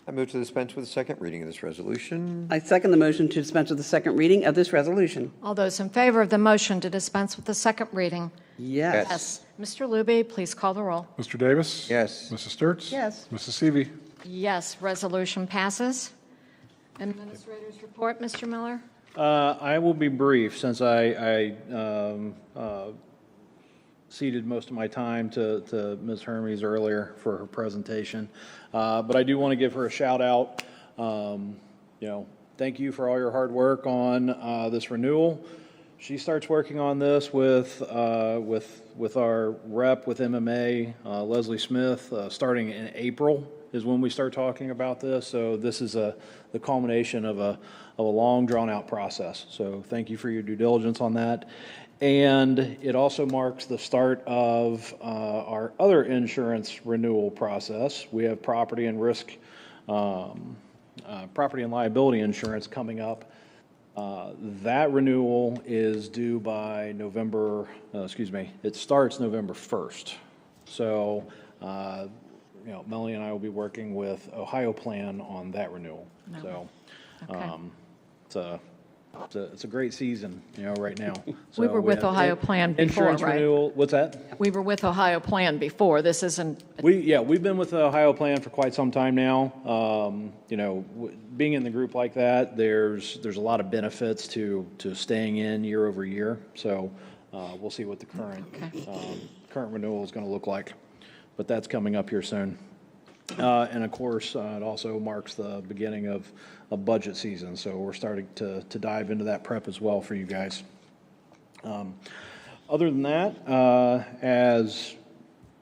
I move to dispense with the second reading of this resolution. I second the motion to dispense with the second reading of this resolution. All those in favor of the motion to dispense with the second reading? Yes. Yes. Mr. Luby, please call the roll. Mr. Davis? Yes. Mrs. Sturts? Yes. Mrs. Seavey? Yes. Resolution passes. Administrator's report, Mr. Miller? I will be brief, since I ceded most of my time to Ms. Hermes earlier for her presentation. But I do want to give her a shout out. Thank you for all your hard work on this renewal. She starts working on this with our rep with MMA, Leslie Smith, starting in April is when we start talking about this. So this is the culmination of a long, drawn-out process. So thank you for your due diligence on that. And it also marks the start of our other insurance renewal process. We have property and liability insurance coming up. That renewal is due by it starts November 1st. So, Melanie and I will be working with Ohio Plan on that renewal. No. So, it's a great season, right now. So We were with have Ohio Plan before, insurance right? renewal. What's that? We were with Ohio Plan before. This isn't, We've been with the Ohio Plan for quite some time now. Being in the group like that, there's a lot of benefits to staying in year over year. So we'll see what the current renewal is going to look like, but that's coming up here soon. And of course, it also marks the beginning of a budget season, so we're starting to dive into that prep as well for you guys. Other than that, as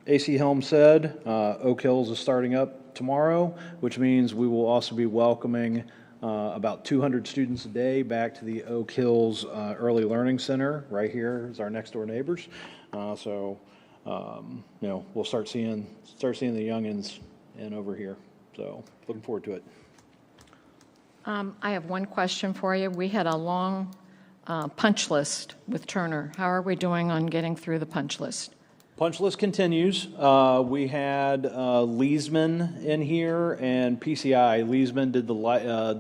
AC Helm said, Oak Hills is starting up tomorrow, which means we will also be welcoming about 200 students a day back to the Oak Hills Early Learning Center. Right here is our next door neighbors. So we'll start seeing the youngins in over here. So looking forward to it. I have one question for you. We had a long punch list with Turner. How are we doing on getting through the punch list? Punch list continues. We had Leesman in here and PCI. Leesman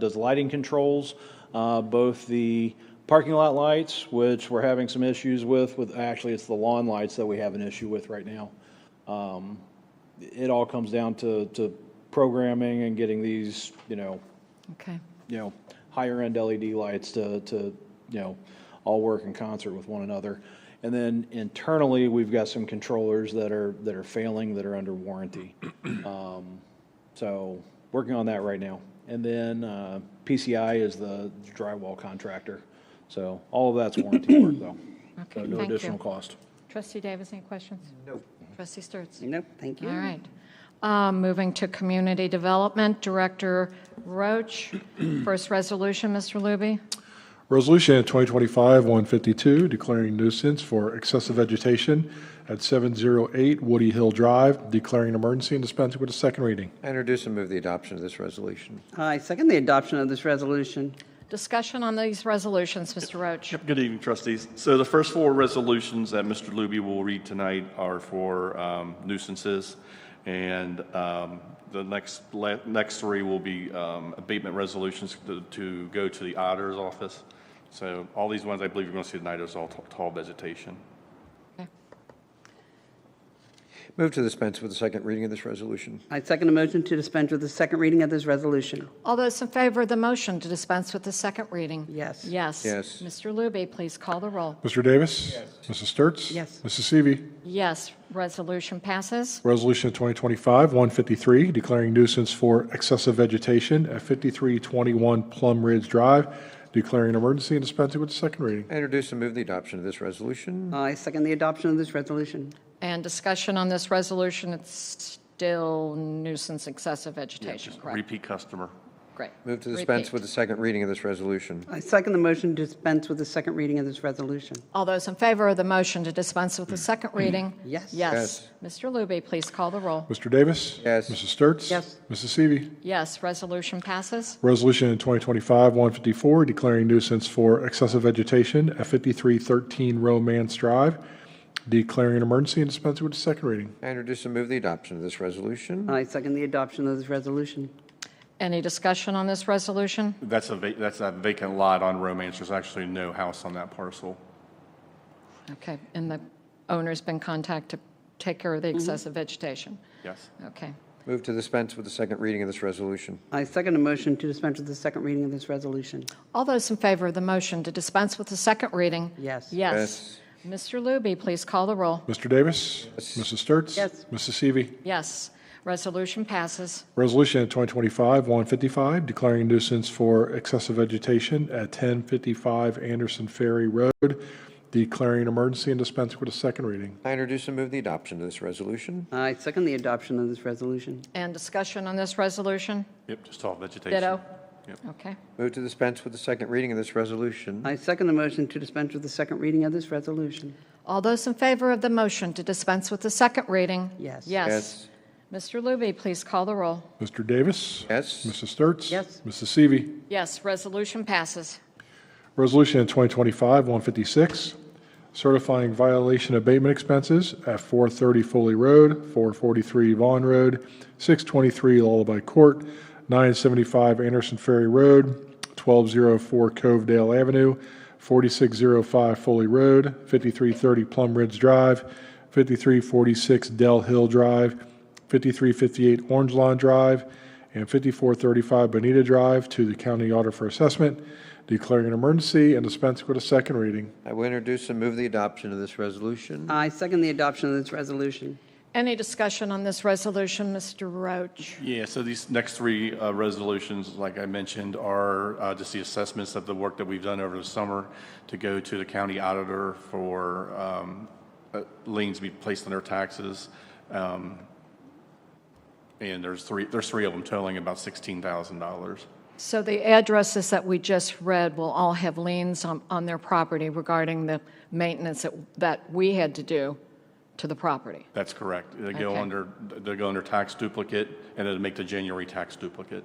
does lighting controls, both the parking lot lights, which we're having some issues with. Actually, it's the lawn lights that we have an issue with right now. It all comes down to programming and getting these, Okay. higher end LED lights to all work in concert with one another. And then internally, we've got some controllers that are failing, that are under warranty. So working on that right now. And then PCI is the drywall contractor. So all of that's warranty work, though. Okay, So no thank additional you. cost. Trustee Davis, any questions? Nope. Trustee Sturts? Nope, thank you. All right. Moving to Community Development, Director Roach. First resolution, Mr. Luby. Resolution 2025-152, declaring nuisance for excessive vegetation at 708 Woody Hill Drive, declaring an emergency and dispensing with a second reading. I introduce and move the adoption of this resolution. I second the adoption of this resolution. Discussion on these resolutions, Mr. Roach. Good evening, trustees. So the first four resolutions that Mr. Luby will read tonight are for nuisances, and the next three will be abatement resolutions to go to the auditor's office. So all these ones I believe you're going to see tonight is all tall vegetation. Move to dispense with the second reading of this resolution. I second the motion to dispense with the second reading of this resolution. All those in favor of the motion to dispense with the second reading? Yes. Yes. Yes. Mr. Luby, please call the roll. Mr. Davis? Yes. Mrs. Sturts? Yes. Mrs. Seavey? Yes. Resolution passes. Resolution 2025-153, declaring nuisance for excessive vegetation at 5321 Plum Ridge Drive, declaring an emergency and dispensing with the second reading. I introduce and move the adoption of this resolution. I second the adoption of this resolution. And discussion on this resolution, it's still nuisance excessive vegetation, correct? Repeat customer. Great. Move to dispense Repeat. with the second reading of this resolution. I second the motion to dispense with the second reading of this resolution. All those in favor of the motion to dispense with the second reading? Yes. Yes. Mr. Luby, please call the roll. Mr. Davis? Yes. Mrs. Sturts? Yes. Mrs. Seavey? Yes. Resolution passes. Resolution 2025-154, declaring nuisance for excessive vegetation at 5313 Romance Drive, declaring an emergency and dispensing with the second reading. I introduce and move the adoption of this resolution. I second the adoption of this resolution. Any discussion on this resolution? That's a vacant lot on Romance. There's actually no house on that parcel. Okay. And the owner's been contacted to take care of the excessive vegetation? Yes. Okay. Move to dispense with the second reading of this resolution. I second the motion to dispense with the second reading of this resolution. All those in favor of the motion to dispense with the second reading? Yes. Yes. Mr. Luby, please call the roll. Mr. Davis? Yes. Mrs. Sturts? Yes. Mrs. Seavey? Yes. Resolution passes. Resolution 2025-155, declaring nuisance for excessive vegetation at 1055 Anderson Ferry Road, declaring an emergency and dispensing with a second reading. I introduce and move the adoption of this resolution. I second the adoption of this resolution. And discussion on this resolution? Yep, just tall vegetation. Ditto? Yep. Okay. Move to dispense with the second reading of this resolution. I second the motion to dispense with the second reading of this resolution. All those in favor of the motion to dispense with the second reading? Yes. Yes. Mr. Luby, please call the roll. Mr. Davis? Yes. Mrs. Sturts? Yes. Mrs. Seavey? Yes. Resolution passes. Resolution 2025-156, certifying violation abatement expenses at 430 Foley Road, 443 Vaughn Road, 623 Lullaby Court, 975 Anderson Ferry Road, 1204 Covedale Avenue, 4605 Foley Road, 5330 Plum Ridge Drive, 5346 Dell Hill Drive, 5358 Orange Lawn Drive, and 5435 Bonita Drive to the county auditor for assessment, declaring an emergency and dispensing with a second reading. I will introduce and move the adoption of this resolution. I second the adoption of this resolution. Any discussion on this resolution, Mr. Roach? Yeah, so these next three resolutions, like I mentioned, are just the assessments of the work that we've done over the summer to go to the county auditor for liens to be placed on their taxes. And there's three of them totaling about $16,000. So the addresses that we just read will all have liens on their property regarding the maintenance that we had to do to the property. That's correct. They go Okay. under tax duplicate, and it'll make the January tax duplicate.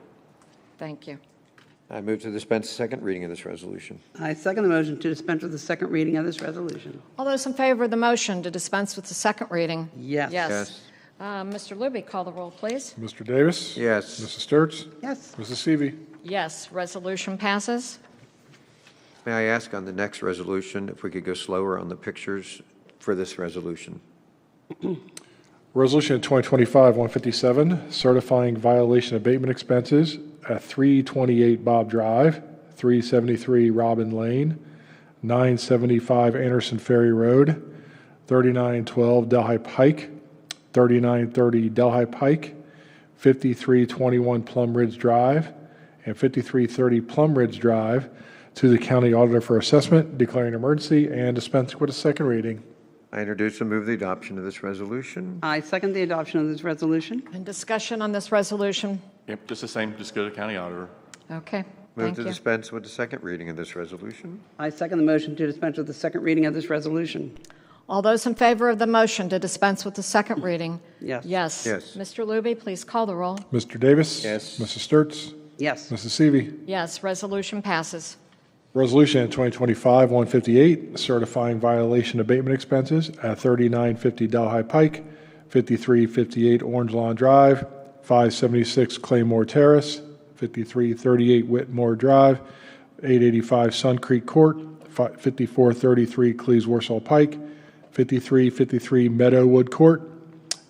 Thank you. I move to dispense the second reading of this resolution. I second the motion to dispense with the second reading of this resolution. All those in favor of the motion to dispense with the second reading? Yes. Yes. Mr. Luby, call the roll, please. Mr. Davis? Yes. Mrs. Sturts? Yes. Mrs. Seavey? Yes. Resolution passes. May I ask on the next resolution if we could go slower on the pictures for this resolution? Resolution 2025-157, certifying violation abatement expenses at 328 Bob Drive, 373 Robin Lane, 975 Anderson Ferry Road, 3912 Delhi Pike, 3930 Delhi Pike, 5321 Plum Ridge Drive, and 5330 Plum Ridge Drive to the county auditor for assessment, declaring emergency and dispensing with a second reading. I introduce and move the adoption of this resolution. I second the adoption of this resolution. And discussion on this resolution? Yep, just the same, just go to county auditor. Okay. Move Thank to you. dispense with the second reading of this resolution. I second the motion to dispense with the second reading of this resolution. All those in favor of the motion to dispense with the second reading? Yes. Yes. Yes. Mr. Luby, please call the roll. Mr. Davis? Yes. Mrs. Sturts? Yes. Mrs. Seavey. Yes, resolution passes. Resolution 2025-158, certifying violation abatement expenses at 3950 Delhi Pike, 5358 Orange Lawn Drive, 576 Claymore Terrace, 5338 Whitmore Drive, 885 Sun Creek Court, 5433 Cleves Warsall Pike, 5353 Meadowwood Court,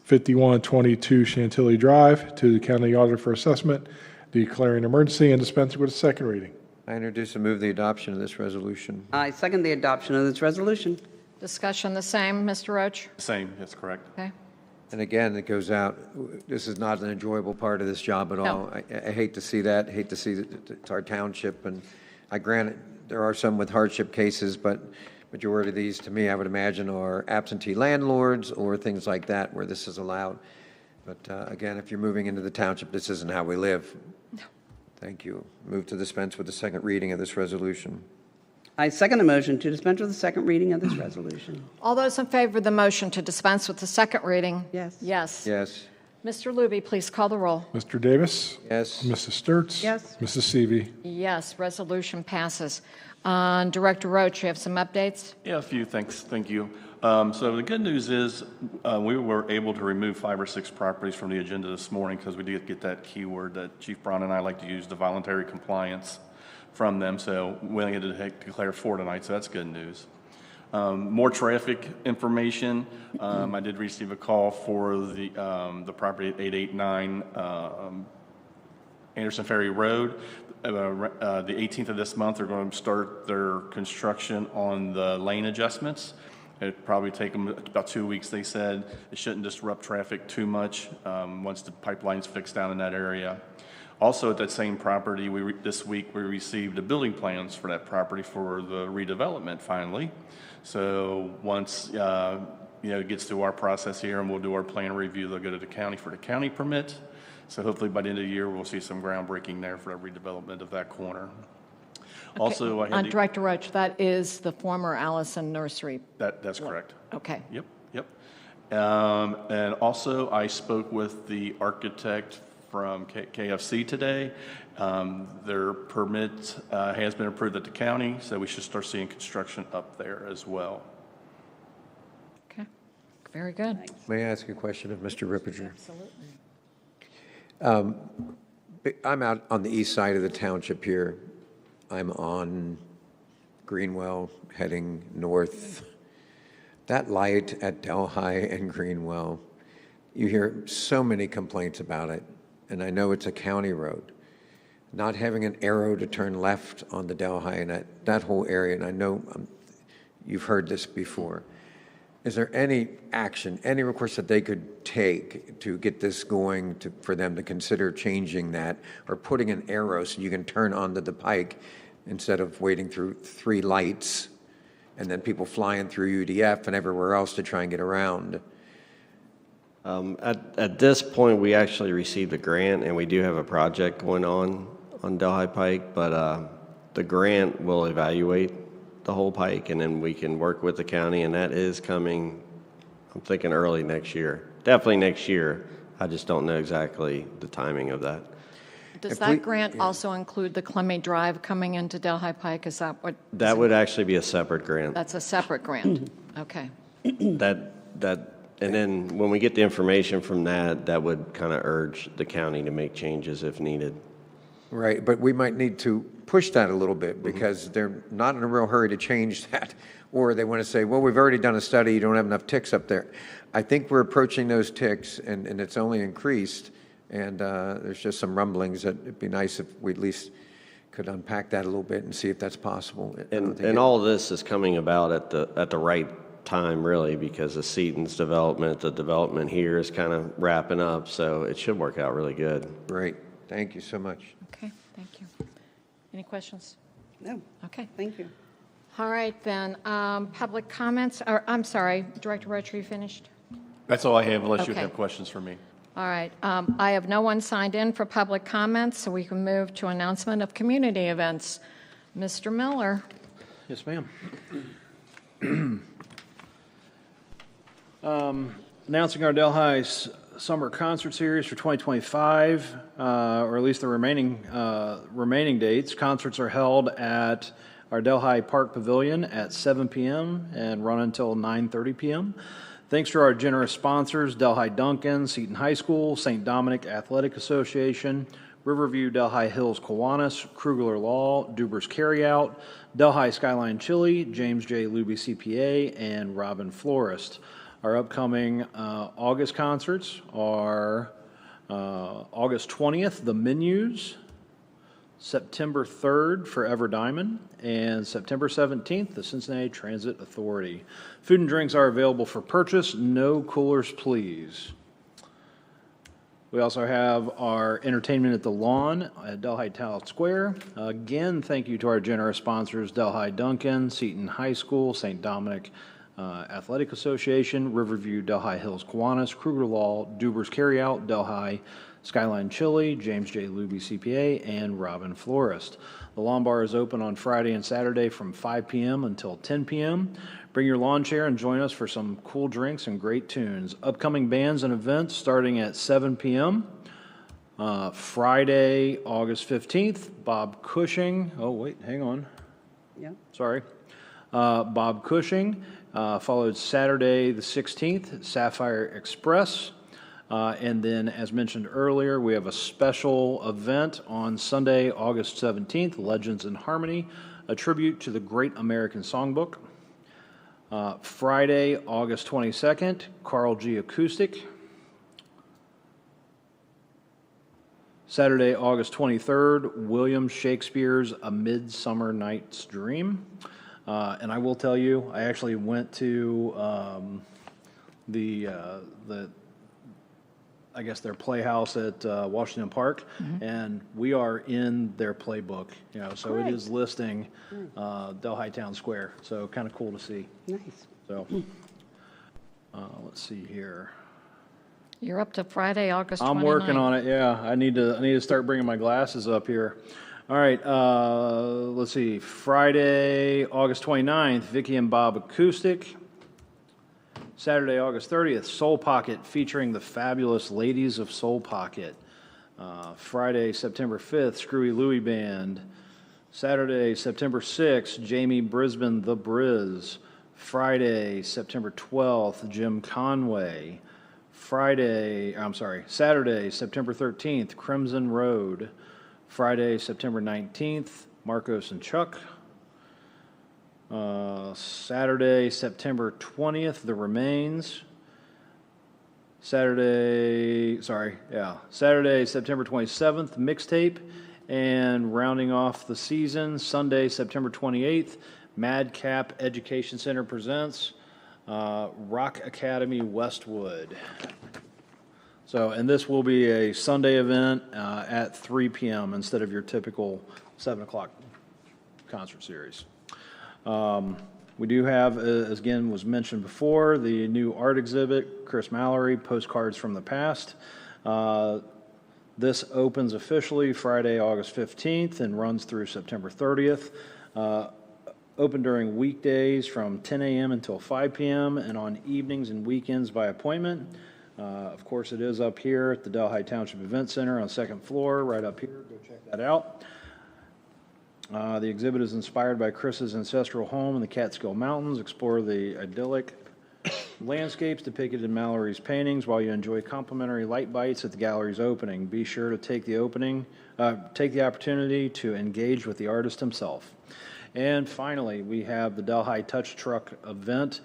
5122 Chantilly Drive, to the County Auditor for assessment, declaring emergency and dispensing with a second reading. I introduce and move the adoption of this resolution. I second the adoption of this resolution. Discussion the same, Mr. Roach? Same, that's correct. Okay. And again, it goes out, this is not an enjoyable part of this job at all. No. I hate to see that, hate to see that it's our township, and I grant it, there are some with hardship cases, but majority of these, to me, I would imagine, are absentee landlords or things like that where this is allowed. But again, if you're moving into the township, this isn't how we live. No. Thank you. Move to dispense with the second reading of this resolution. I second the motion to dispense with the second reading of this resolution. All those in favor of the motion to dispense with the second reading? Yes. Yes. Yes. Mr. Luby, please call the roll. Mr. Davis. Yes. Mrs. Sturts. Yes. Mrs. Seavey. Yes, resolution passes. Director Roach, you have some updates? Yeah, a few, thanks, thank you. So the good news is we were able to remove 5 or 6 properties from the agenda this morning because we did get that keyword that Chief Braun and I like to use, the voluntary compliance from them. So we only had to declare 4 tonight, so that's good news. More traffic information. I did receive a call for the property at 889 Anderson Ferry Road. The 18th of this month, they're going to start their construction on the lane adjustments. It'd probably take them about 2 weeks, they said. It shouldn't disrupt traffic too much once the pipeline's fixed down in that area. Also, at that same property, this week we received the building plans for that property for the redevelopment finally. So once it gets through our process here and we'll do our plan review, they'll go to the county for the county permit. So hopefully by the end of the year, we'll see some groundbreaking there for the redevelopment of that corner. Okay. Also, I had Director Roach, that is the former Allison Nursery. that's correct. Okay. Yep. And also, I spoke with the architect from KFC today. Their permit has been approved at the county, so we should start seeing construction up there as well. Okay. Very good. May I ask a question of Mr. Rippinger? Absolutely. I'm out on the east side of the township here. I'm on Greenwell, heading north. That light at Delhi and Greenwell, you hear so many complaints about it, and I know it's a county road. Not having an arrow to turn left on the Delhi and that whole area, and I know you've heard this before. Is there any action, any recourse that they could take to get this going, for them to consider changing that or putting an arrow so you can turn onto the pike instead of waiting through 3 lights and then people flying through UDF and everywhere else to try and get around? At this point, we actually received a grant, and we do have a project going on Delhi Pike, but the grant will evaluate the whole pike, and then we can work with the county, and that is coming, I'm thinking early next year. Definitely next year. I just don't know exactly the timing of that. Does that grant also include the Clemmy Drive coming into Delhi Pike? Is that what? That would actually be a separate grant. That's a separate grant. Okay. And then when we get the information from that would kind of urge the county to make changes if needed. Right, but we might need to push that a little bit because they're not in a real hurry to change that. Or they want to say, well, we've already done a study, you don't have enough ticks up there. I think we're approaching those ticks, and it's only increased, and there's just some rumblings that it'd be nice if we at least could unpack that a little bit and see if that's possible. And all of this is coming about at the right time, really, because the Seaton's development, the development here is kind of wrapping up, so it should work out really good. Great. Thank you so much. Okay, thank you. Any questions? No. Okay. Thank you. All right, then. Public comments, or I'm sorry, Director Roach, are you finished? That's all I have, unless you Okay. have questions for me. All right. I have no one signed in for public comments, so we can move to announcement of community events. Mr. Miller. Yes, ma'am. Announcing our Delhi's summer concert series for 2025, or at least the remaining dates. Concerts are held at our Delhi Park Pavilion at 7 p.m. and run until 9:30 p.m. Thanks to our generous sponsors, Delhi Duncan, Seton High School, St. Dominic Athletic Association, Riverview Delhi Hills Kiwanis, Krugler Law, Duber's Carryout, Delhi Skyline Chili, James J. Luby CPA, and Robin Florist. Our upcoming August concerts are August 20th, The Menus, September 3rd, Forever Diamond, and September 17th, the Cincinnati Transit Authority. Food and drinks are available for purchase. No coolers, please. We also have our entertainment at the Lawn at Delhi Town Square. Again, thank you to our generous sponsors, Delhi Duncan, Seton High School, St. Dominic Athletic Association, Riverview Delhi Hills Kiwanis, Kruger Law, Duber's Carryout, Delhi Skyline Chili, James J. Luby CPA, and Robin Florist. The Lawn Bar is open on Friday and Saturday from 5 p.m. until 10 p.m. Bring your lawn chair and join us for some cool drinks and great tunes. Upcoming bands and events starting at 7 p.m. Friday, August 15th, Bob Cushing. Oh, wait, hang on. Yeah. Sorry. Bob Cushing. Followed Saturday, the 16th, Sapphire Express. And then, as mentioned earlier, we have a special event on Sunday, August 17th, Legends in Harmony, a tribute to the Great American Songbook. Friday, August 22nd, Carl G. Acoustic. Saturday, August 23rd, William Shakespeare's A Midsummer Night's Dream. And I will tell you, I actually went to I guess their playhouse at Washington Park, and we are in their playbook, so Great. it is listing Delhi Town Square, so kind of cool to see. Nice. So let's see here. You're up to Friday, August 29th. I'm working on it, yeah. I need to start bringing my glasses up here. All right, let's see. Friday, August 29th, Vicky and Bob Acoustic. Saturday, August 30th, Soul Pocket featuring the fabulous Ladies of Soul Pocket. Friday, September 5th, Screwy Louie Band. Saturday, September 6th, Jamie Brisbane, The Briz. Friday, September 12th, Jim Conway. Saturday, September 13th, Crimson Road. Friday, September 19th, Marcos and Chuck. Saturday, September 20th, The Remains. Saturday, September 27th, Mixtape. And rounding off the season, Sunday, September 28th, Madcap Education Center presents Rock Academy Westwood. So, and this will be a Sunday event at 3 p.m. instead of your typical 7 o'clock concert series. We do have, as again was mentioned before, the new art exhibit, Chris Mallory, Postcards from the Past. This opens officially Friday, August 15th and runs through September 30th. Open during weekdays from 10 a.m. until 5 p.m. and on evenings and weekends by appointment. Of course, it is up here at the Delhi Township Event Center on the second floor, right up here. Go check that out. The exhibit is inspired by Chris's ancestral home in the Catskill Mountains. Explore the idyllic landscapes depicted in Mallory's paintings while you enjoy complimentary light bites at the gallery's opening. Be sure to take the opportunity to engage with the artist himself. And finally, we have the Delhi Touch Truck event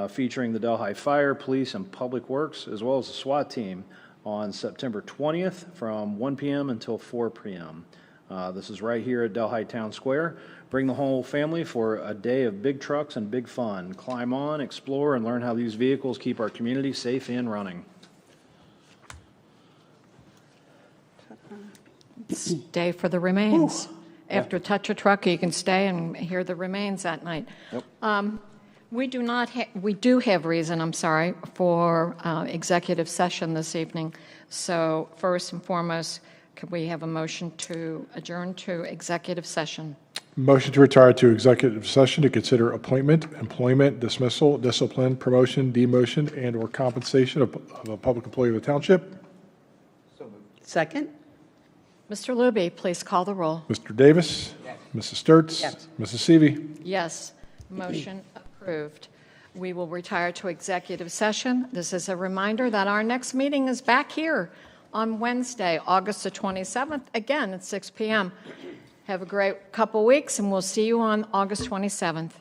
featuring the Delhi Fire, Police, and Public Works, as well as the SWAT team on September 20th from 1 p.m. until 4 p.m. This is right here at Delhi Town Square. Bring the whole family for a day of big trucks and big fun. Climb on, explore, and learn how these vehicles keep our community safe and running. Stay for the remains. After Touch a Truck, you can stay and hear the remains that night. Yep. We do have reason, for executive session this evening. So first and foremost, could we have a motion to adjourn to executive session? Motion to retire to executive session to consider appointment, employment, dismissal, discipline, promotion, demotion, and/or compensation of a public employee of the township. Second? Mr. Luby, please call the roll. Mr. Davis? Mrs. Sturts? Yes. Mrs. Seavey? Yes, motion approved. We will retire to executive session. This is a reminder that our next meeting is back here on Wednesday, August the 27th, again at 6 p.m. Have a great couple weeks, and we'll see you on August 27th.